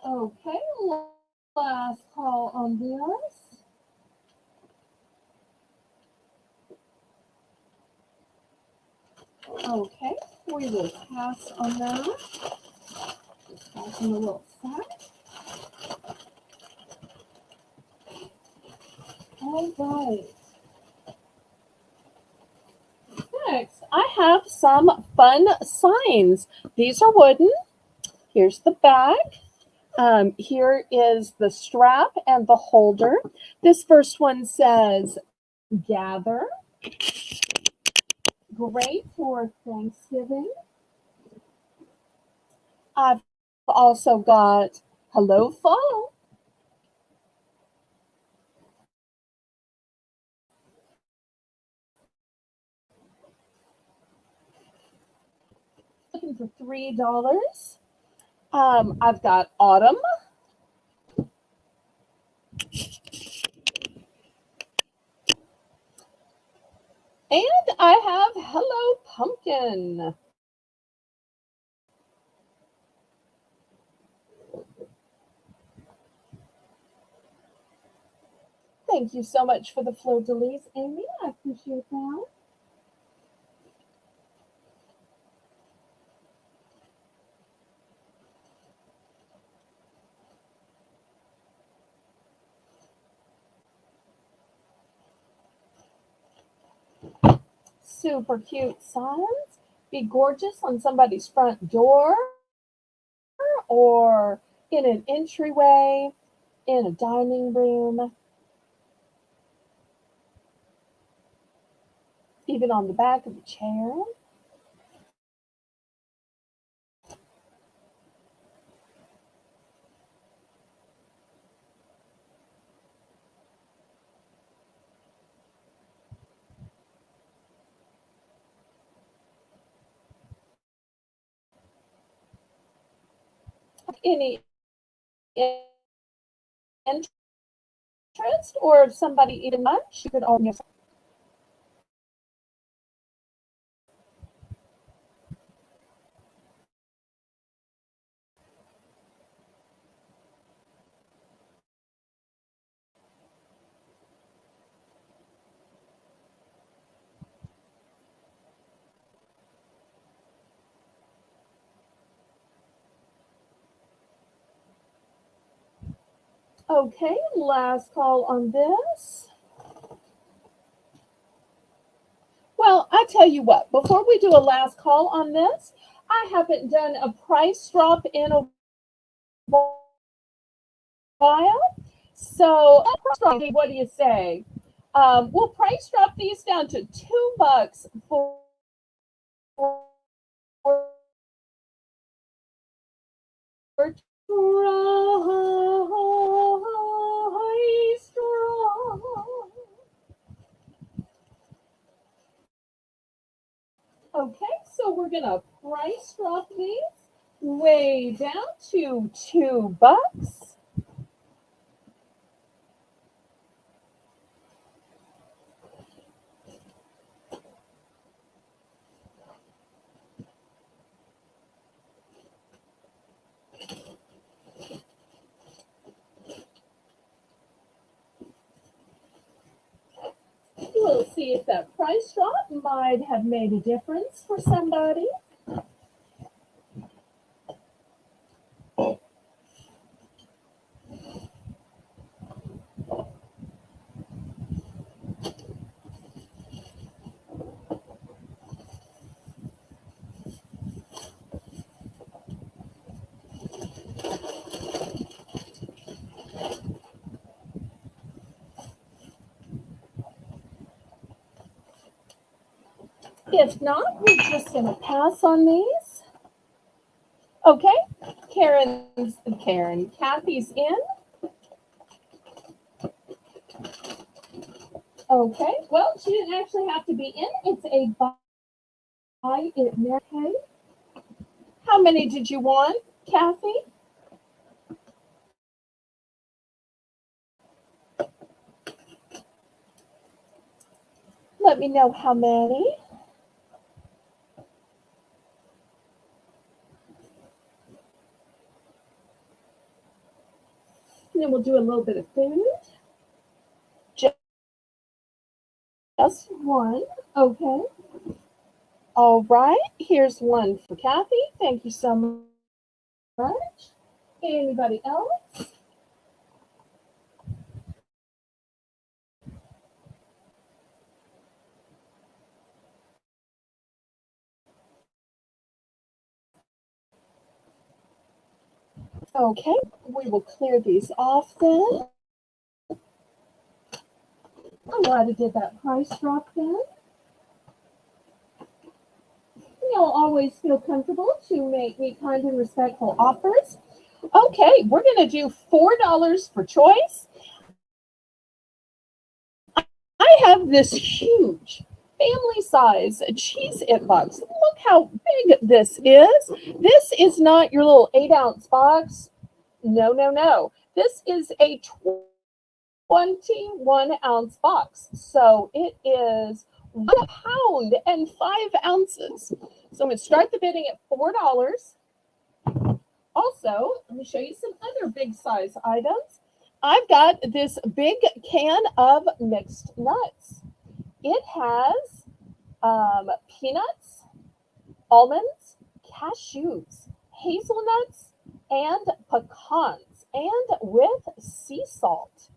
Okay, last call on this. Okay, we will pass on that. Just pass in a little sack. All right. Next, I have some fun signs. These are wooden. Here's the back. Here is the strap and the holder. This first one says, gather. Great for Thanksgiving. I've also got hello fall. Looking for $3. I've got autumn. And I have hello pumpkin. Thank you so much for the fleur-de-lis, Amy. I appreciate that. Super cute signs. Be gorgeous on somebody's front door or in an entryway, in a dining room, even on the back of a chair. Any interest, or if somebody eating lunch, you could always. Okay, last call on this. Well, I tell you what, before we do a last call on this, I haven't done a price drop in a while. So, what do you say? We'll price drop these down to $2 for price drop. Okay, so we're gonna price drop these way down to $2. We'll see if that price drop might have made a difference for somebody. If not, we're just going to pass on these. Okay, Kathy's in. Okay, well, she didn't actually have to be in. It's a buy it now. Okay. How many did you want, Kathy? Let me know how many. And then we'll do a little bit of food. Just one. Okay. All right. Here's one for Kathy. Thank you so much. Anybody else? Okay. We will clear these off then. I'm glad I did that price drop then. You'll always feel comfortable to make me kind and respectful offers. Okay, we're going to do $4 for choice. I have this huge family size cheese it box. Look how big this is. This is not your little 8-ounce box. No, no, no. This is a 21-ounce box. So it is 1 pound and 5 ounces. So I'm going to start the bidding at $4. Also, let me show you some other big size items. I've got this big can of mixed nuts. It has peanuts, almonds, cashews, hazelnuts, and pecans, and with sea salt.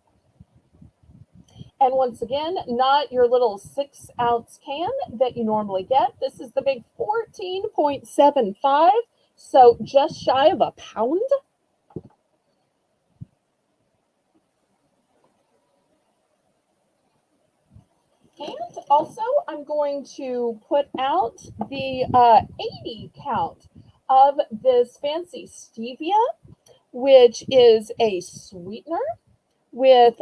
And once again, not your little 6-ounce can that you normally get. This is the big 14.75, so just shy of a pound. And also, I'm going to put out the 80 count of this fancy stevia, which is a sweetener with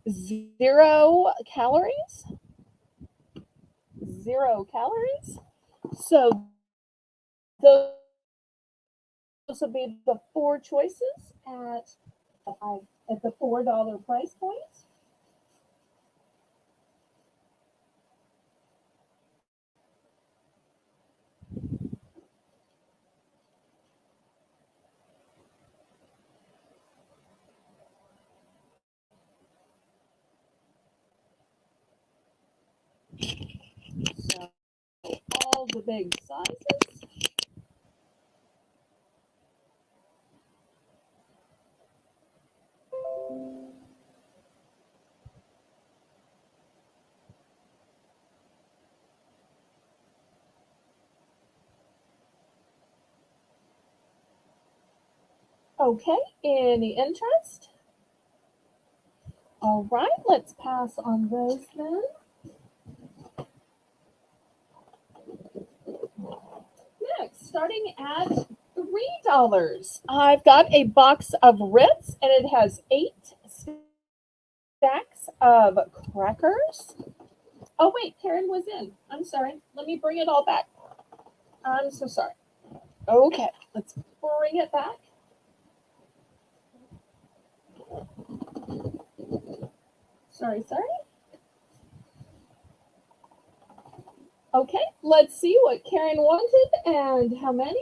0 calories. 0 calories. So those will be the 4 choices at the $4 price point. So all the big sizes. Okay, any interest? All right, let's pass on those then. Next, starting at $3, I've got a box of Ritz and it has 8 stacks of crackers. Oh, wait, Karen was in. I'm sorry. Let me bring it all back. I'm so sorry. Okay, let's bring it back. Sorry. Okay, let's see what Karen wanted and how many.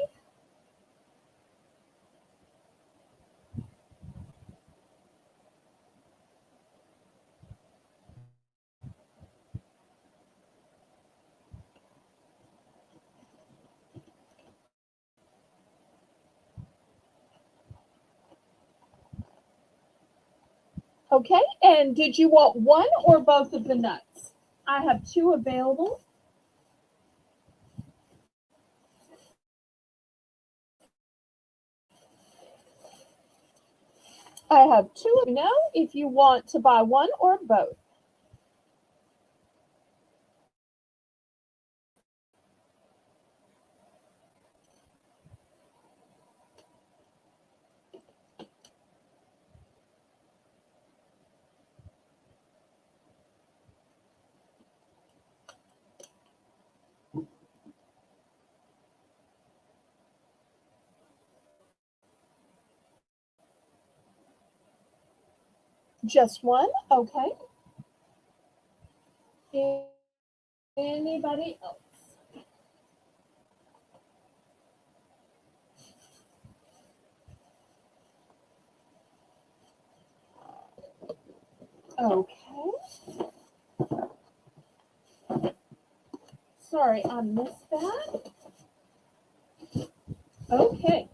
Okay, and did you want one or both of the nuts? I have 2 available. I have 2 of know if you want to buy one or both. Just one? Okay. Anybody else? Okay. Sorry, I missed that. Okay.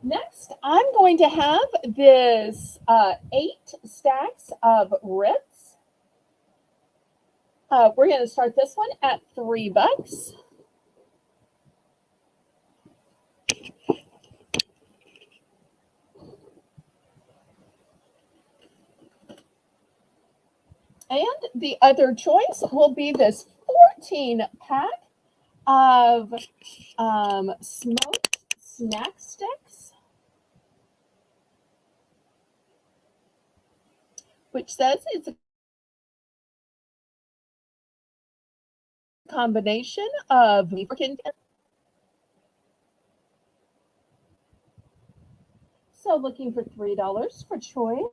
Next, I'm going to have this 8 stacks of Ritz. We're going to start this one at $3. And the other choice will be this 14 pack of smoked snack sticks, which says it's a combination of chicken. So looking for $3 for choice.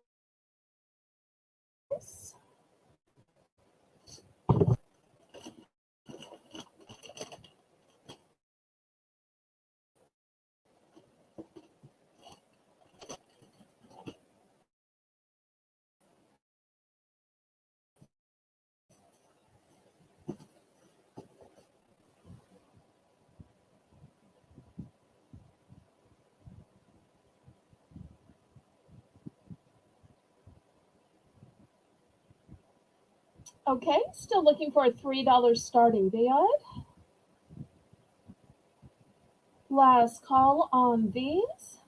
Okay, still looking for a $3 starting bid. Last call on these.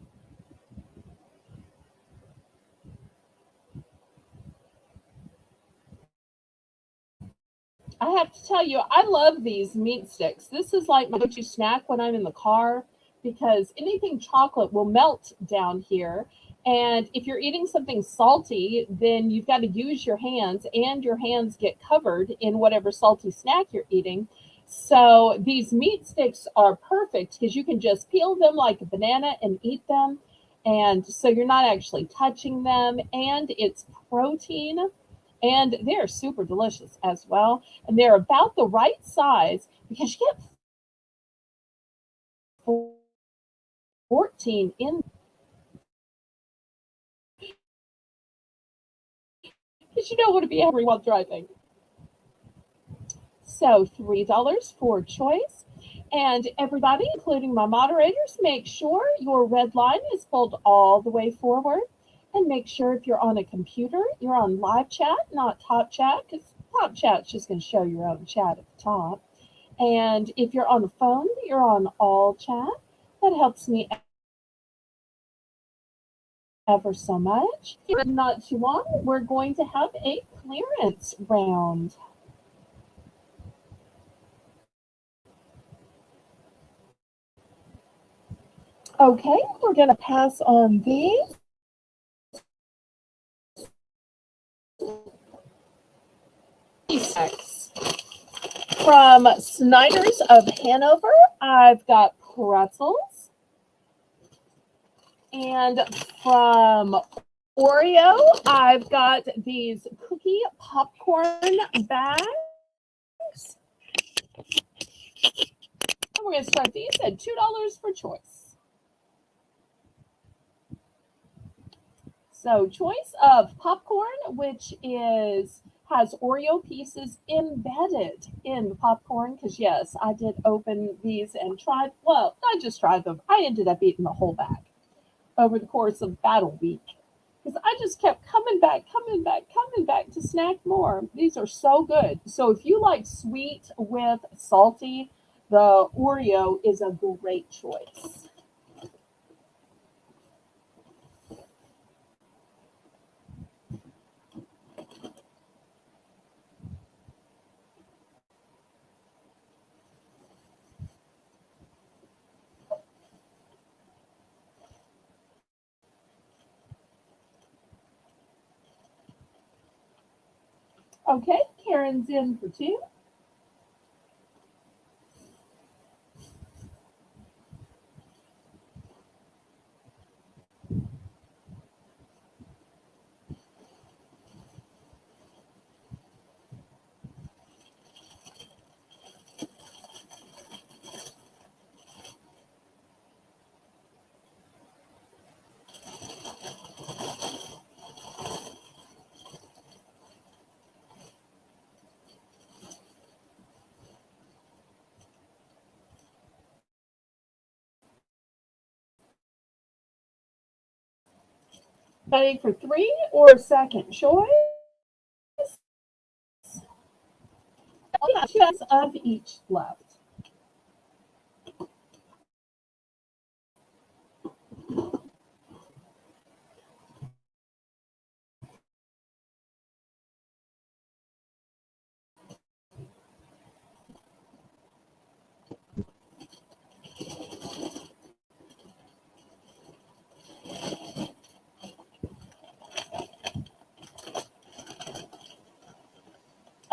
I have to tell you, I love these meat sticks. This is like my go-to snack when I'm in the car because anything chocolate will melt down here. And if you're eating something salty, then you've got to use your hands, and your hands get covered in whatever salty snack you're eating. So these meat sticks are perfect because you can just peel them like a banana and eat them. And so you're not actually touching them, and it's protein and they're super delicious as well. And they're about the right size because you get 14 in because you don't want to be hungry while driving. So $3 for choice. And everybody, including my moderators, make sure your red line is pulled all the way forward. And make sure if you're on a computer, you're on live chat, not top chat, because top chat's just going to show your own chat at the top. And if you're on a phone, you're on all chat. That helps me ever so much. But not too long, we're going to have a clearance round. Okay, we're going to pass on these. From Snyder's of Hanover, I've got pretzels. And from Oreo, I've got these cookie popcorn bags. And we're going to start these at $2 for choice. So choice of popcorn, which has Oreo pieces embedded in the popcorn, because yes, I did open these and tried, well, not just tried them, I ended up eating the whole bag over the course of Battle Week. Because I just kept coming back to snack more. These are so good. So if you like sweet with salty, the Oreo is a great choice. Okay, Karen's in for 2. Ready for 3 or second choice? Only have 2 of each left.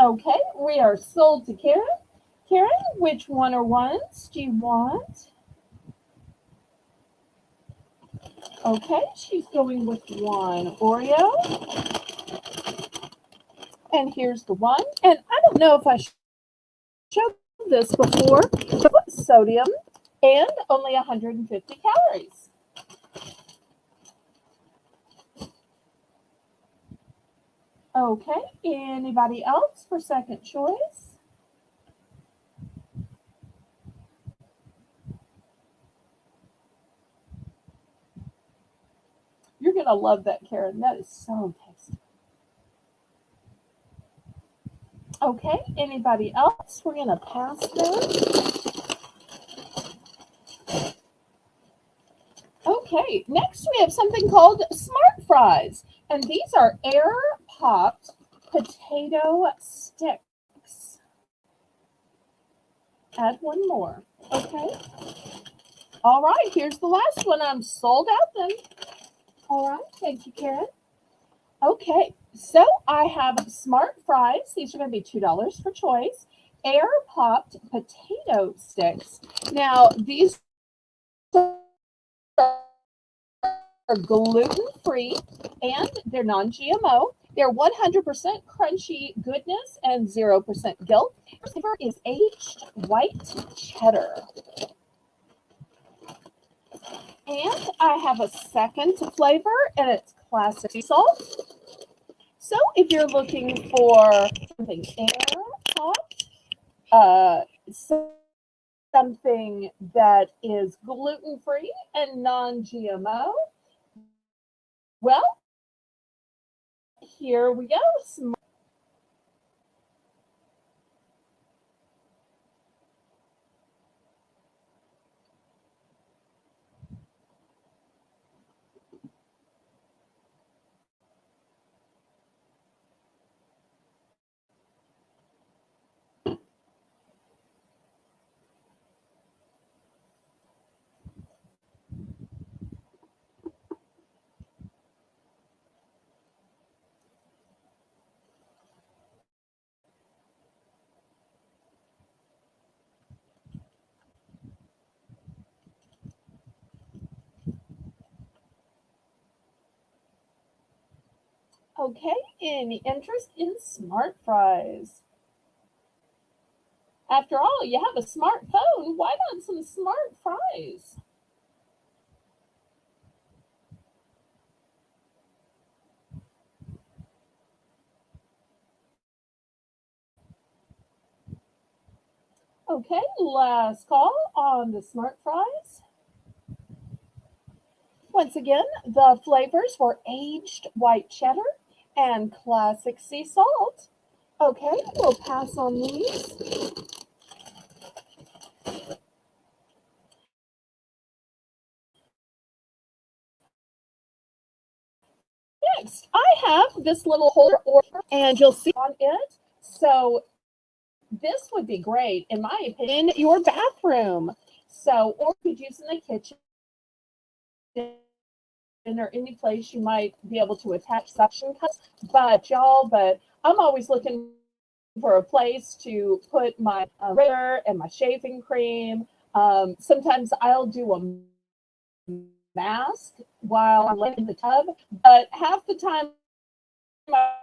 Okay, we are sold to Karen. Karen, which one or ones do you want? Okay, she's going with 1 Oreo. And here's the 1. And I don't know if I showed this before, but sodium and only 150 calories. Okay, anybody else for second choice? You're going to love that, Karen. That is so tasty. Okay, anybody else? We're going to pass this. Okay, next we have something called Smart Fries. And these are air popped potato sticks. Add 1 more. Okay. All right, here's the last one. I'm sold out then. All right, thank you, Karen. Okay, so I have Smart Fries. These are going to be $2 for choice. Air popped potato sticks. Now, these are gluten-free and they're non-GMO. They're 100% crunchy goodness and 0% guilt. The flavor is aged white cheddar. And I have a second flavor, and it's classic sea salt. So if you're looking for something air popped, something that is gluten-free and non-GMO, well, here we go. Okay, any interest in smart fries? After all, you have a smartphone. Why not some smart fries? Okay, last call on the smart fries. Once again, the flavors were aged white cheddar and classic sea salt. Okay, we'll pass on these. Next, I have this little holder order, and you'll see on it. So this would be great, in my opinion, in your bathroom. So, or you could use in the kitchen or any place you might be able to attach suction cups. But I'm always looking for a place to put my razor and my shaving cream. Sometimes I'll do a mask while I'm laying in the tub, but half the time I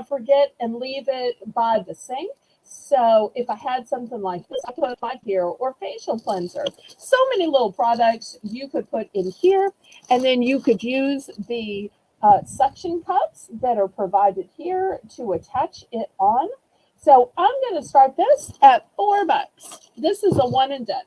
forget and leave it by the sink. So if I had something like this, I could put right here or facial cleanser. So many little products you could put in here, and then you could use the suction cups that are provided here to attach it on. So I'm going to start this at $4. This is a one and done.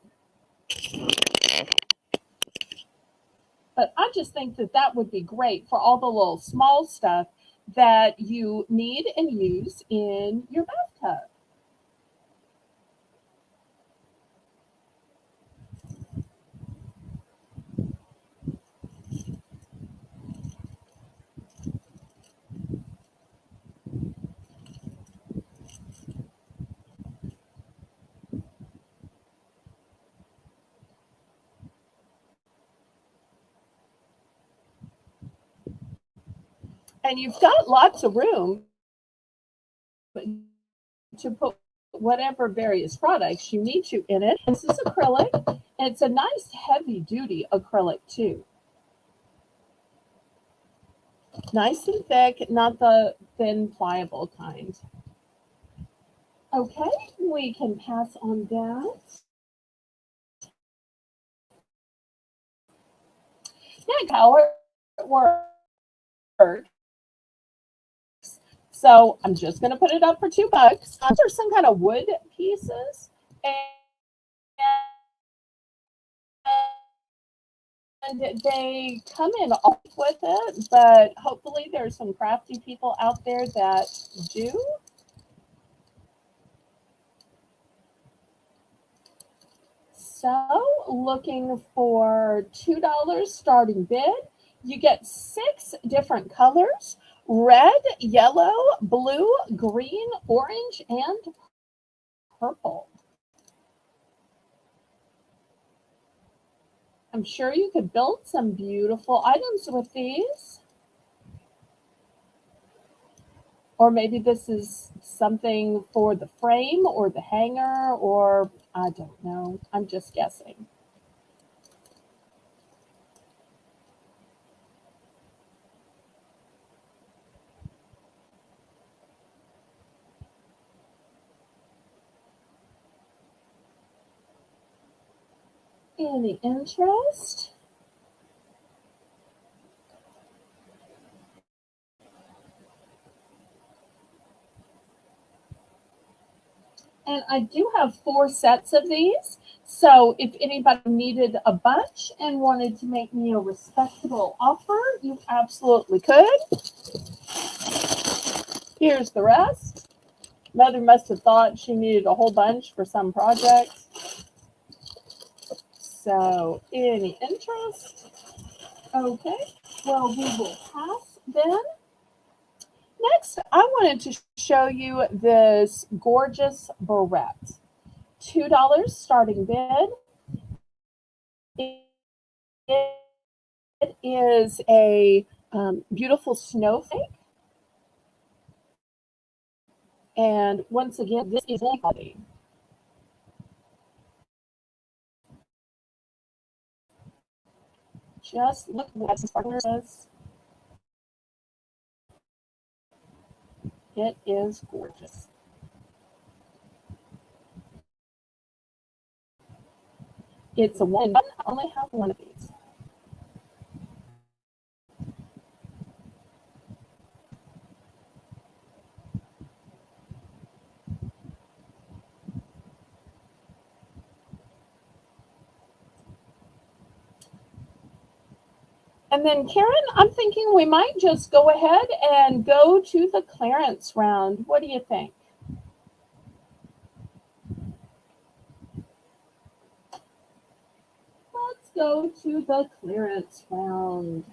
But I just think that that would be great for all the little small stuff that you need and use in your bathtub. And you've got lots of room to put whatever various products you need to in it. This is acrylic, and it's a nice heavy duty acrylic too. Nice and thick, not the thin pliable kind. Okay, we can pass on that. Now, how it works. So I'm just going to put it up for $2. These are some kind of wood pieces, and they come in off with it. But hopefully, there's some crafty people out there that do. So, looking for $2 starting bid. You get 6 different colors: red, yellow, blue, green, orange, and purple. I'm sure you could build some beautiful items with these. Or maybe this is something for the frame or the hanger, or I don't know. I'm just guessing. Any interest? And I do have 4 sets of these. So if anybody needed a bunch and wanted to make me a respectable offer, you absolutely could. Here's the rest. Mother must have thought she needed a whole bunch for some projects. So any interest? Okay. Well, we will pass then. Next, I wanted to show you this gorgeous barrette. $2 starting bid. It is a beautiful snowflake. And once again, this is quality. Just look at what this partner says. it is gorgeous. It's a one. I only have one of these. And then, Karen, I'm thinking we might just go ahead and go to the clearance round. What do you think? Let's go to the clearance round.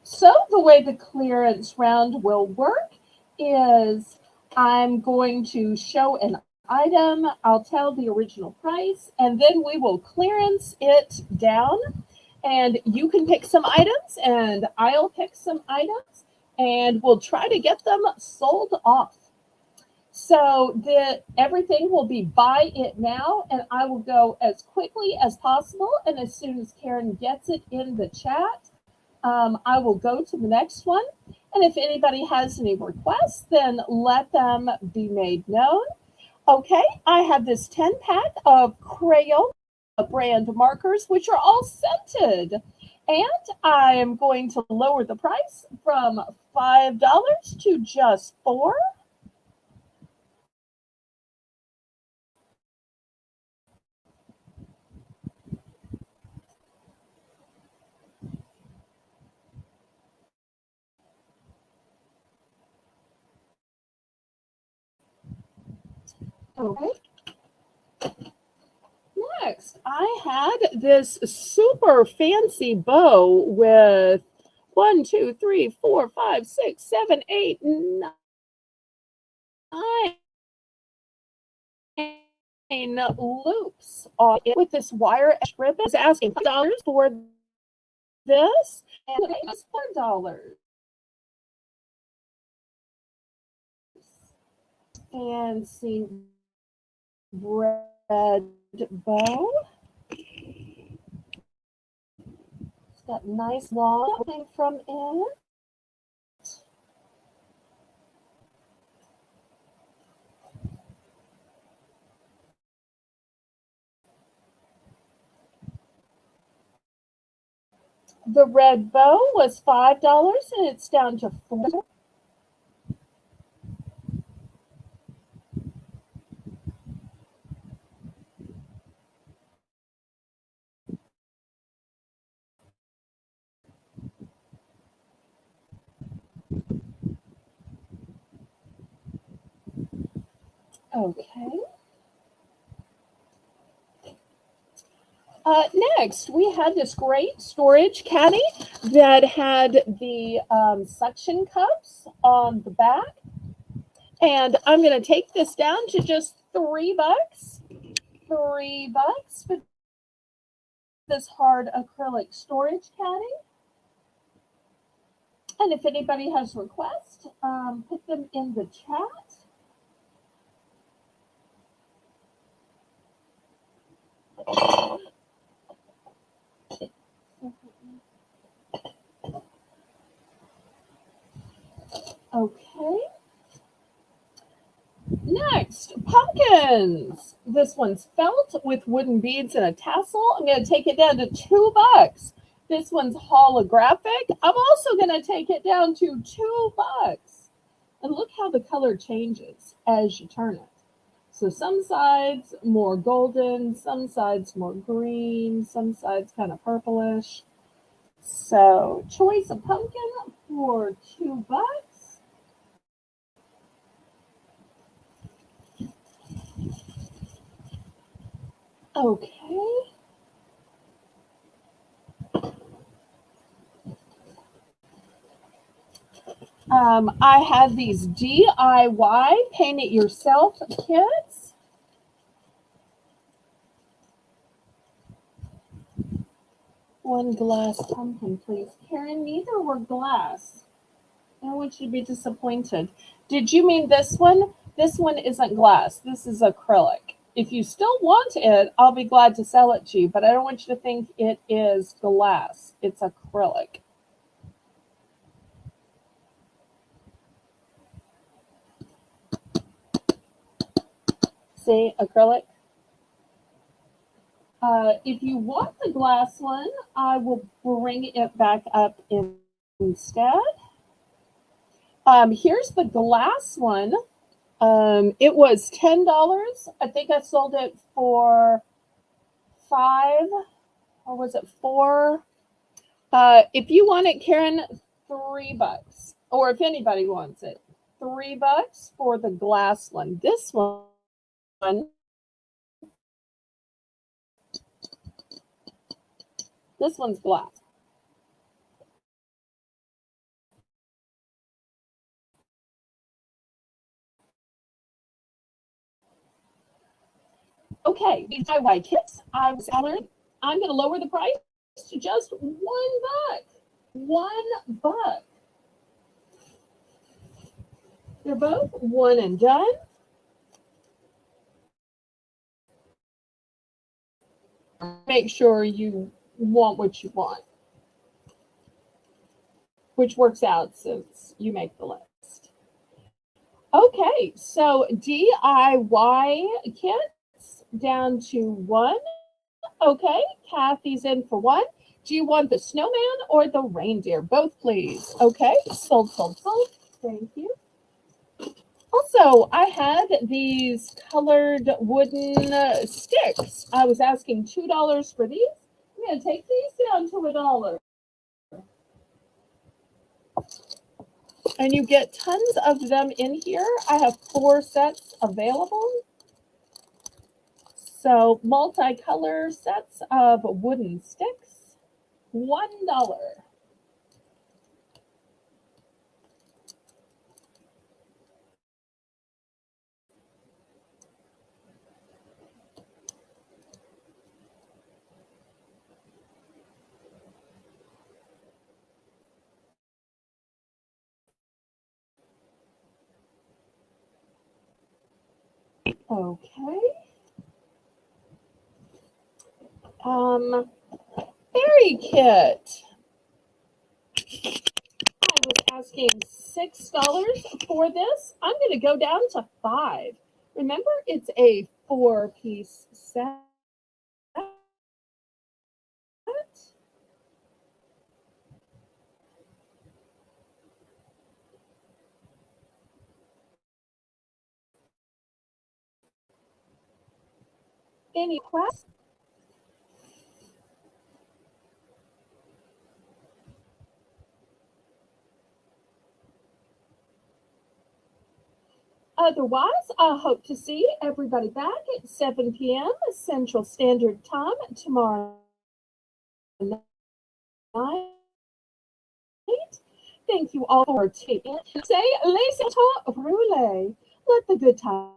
So the way the clearance round will work is I'm going to show an item, I'll tell the original price, and then we will clearance it down. And you can pick some items, and I'll pick some items, and we'll try to get them sold off. So everything will be buy it now, and I will go as quickly as possible. And as soon as Karen gets it in the chat, I will go to the next one. And if anybody has any requests, then let them be made known. Okay, I have this 10-pack of Crayola brand markers, which are all scented. And I am going to lower the price from $5 to just $4. Okay. Next, I had this super fancy bow with 1, 2, 3, 4, 5, 6, 7, 8, 9 loops on it with this wire ribbon. I was asking $5 for this, and it was $4. And see, red bow. It's got nice long thing from it. The red bow was $5, and it's down to $4. Okay. Next, we had this great storage caddy that had the suction cups on the back. And I'm going to take this down to just $3. $3 for this hard acrylic storage caddy. And if anybody has requests, put them in the chat. Okay. Next, pumpkins. This one's felt with wooden beads and a tassel. I'm going to take it down to $2. This one's holographic. I'm also going to take it down to $2. And look how the color changes as you turn it. So some sides more golden, some sides more green, some sides kind of purplish. So choice of pumpkin for $2. Okay. I have these DIY paint it yourself kits. One glass pumpkin, please. Karen, neither were glass. I don't want you to be disappointed. Did you mean this one? This one isn't glass. This is acrylic. If you still want it, I'll be glad to sell it to you, but I don't want you to think it is glass. It's acrylic. See, acrylic. If you want the glass one, I will bring it back up instead. Here's the glass one. It was $10. I think I sold it for $5, or was it $4? If you want it, Karen, $3. Or if anybody wants it, $3 for the glass one. This one, this one's glass. Okay, these DIY kits. I'm going to lower the price to just $1. $1. They're both one and done. Make sure you want what you want, which works out since you make the list. Okay, so DIY kits down to $1. Okay, Kathy's in for $1. Do you want the snowman or the reindeer? Both, please. Okay, sold. Thank you. Also, I had these colored wooden sticks. I was asking $2 for these. I'm going to take these down to $1. And you get tons of them in here. I have 4 sets available. So multicolor sets of wooden sticks, $1. Okay. Fairy kit. I was asking $6 for this. I'm going to go down to $5. Remember, it's a 4-piece set. Any questions? Otherwise, I hope to see everybody back at 7 p.m. Central Standard Time tomorrow night. Thank you all for taking it. Say, laissez-moi rouler. Let the good time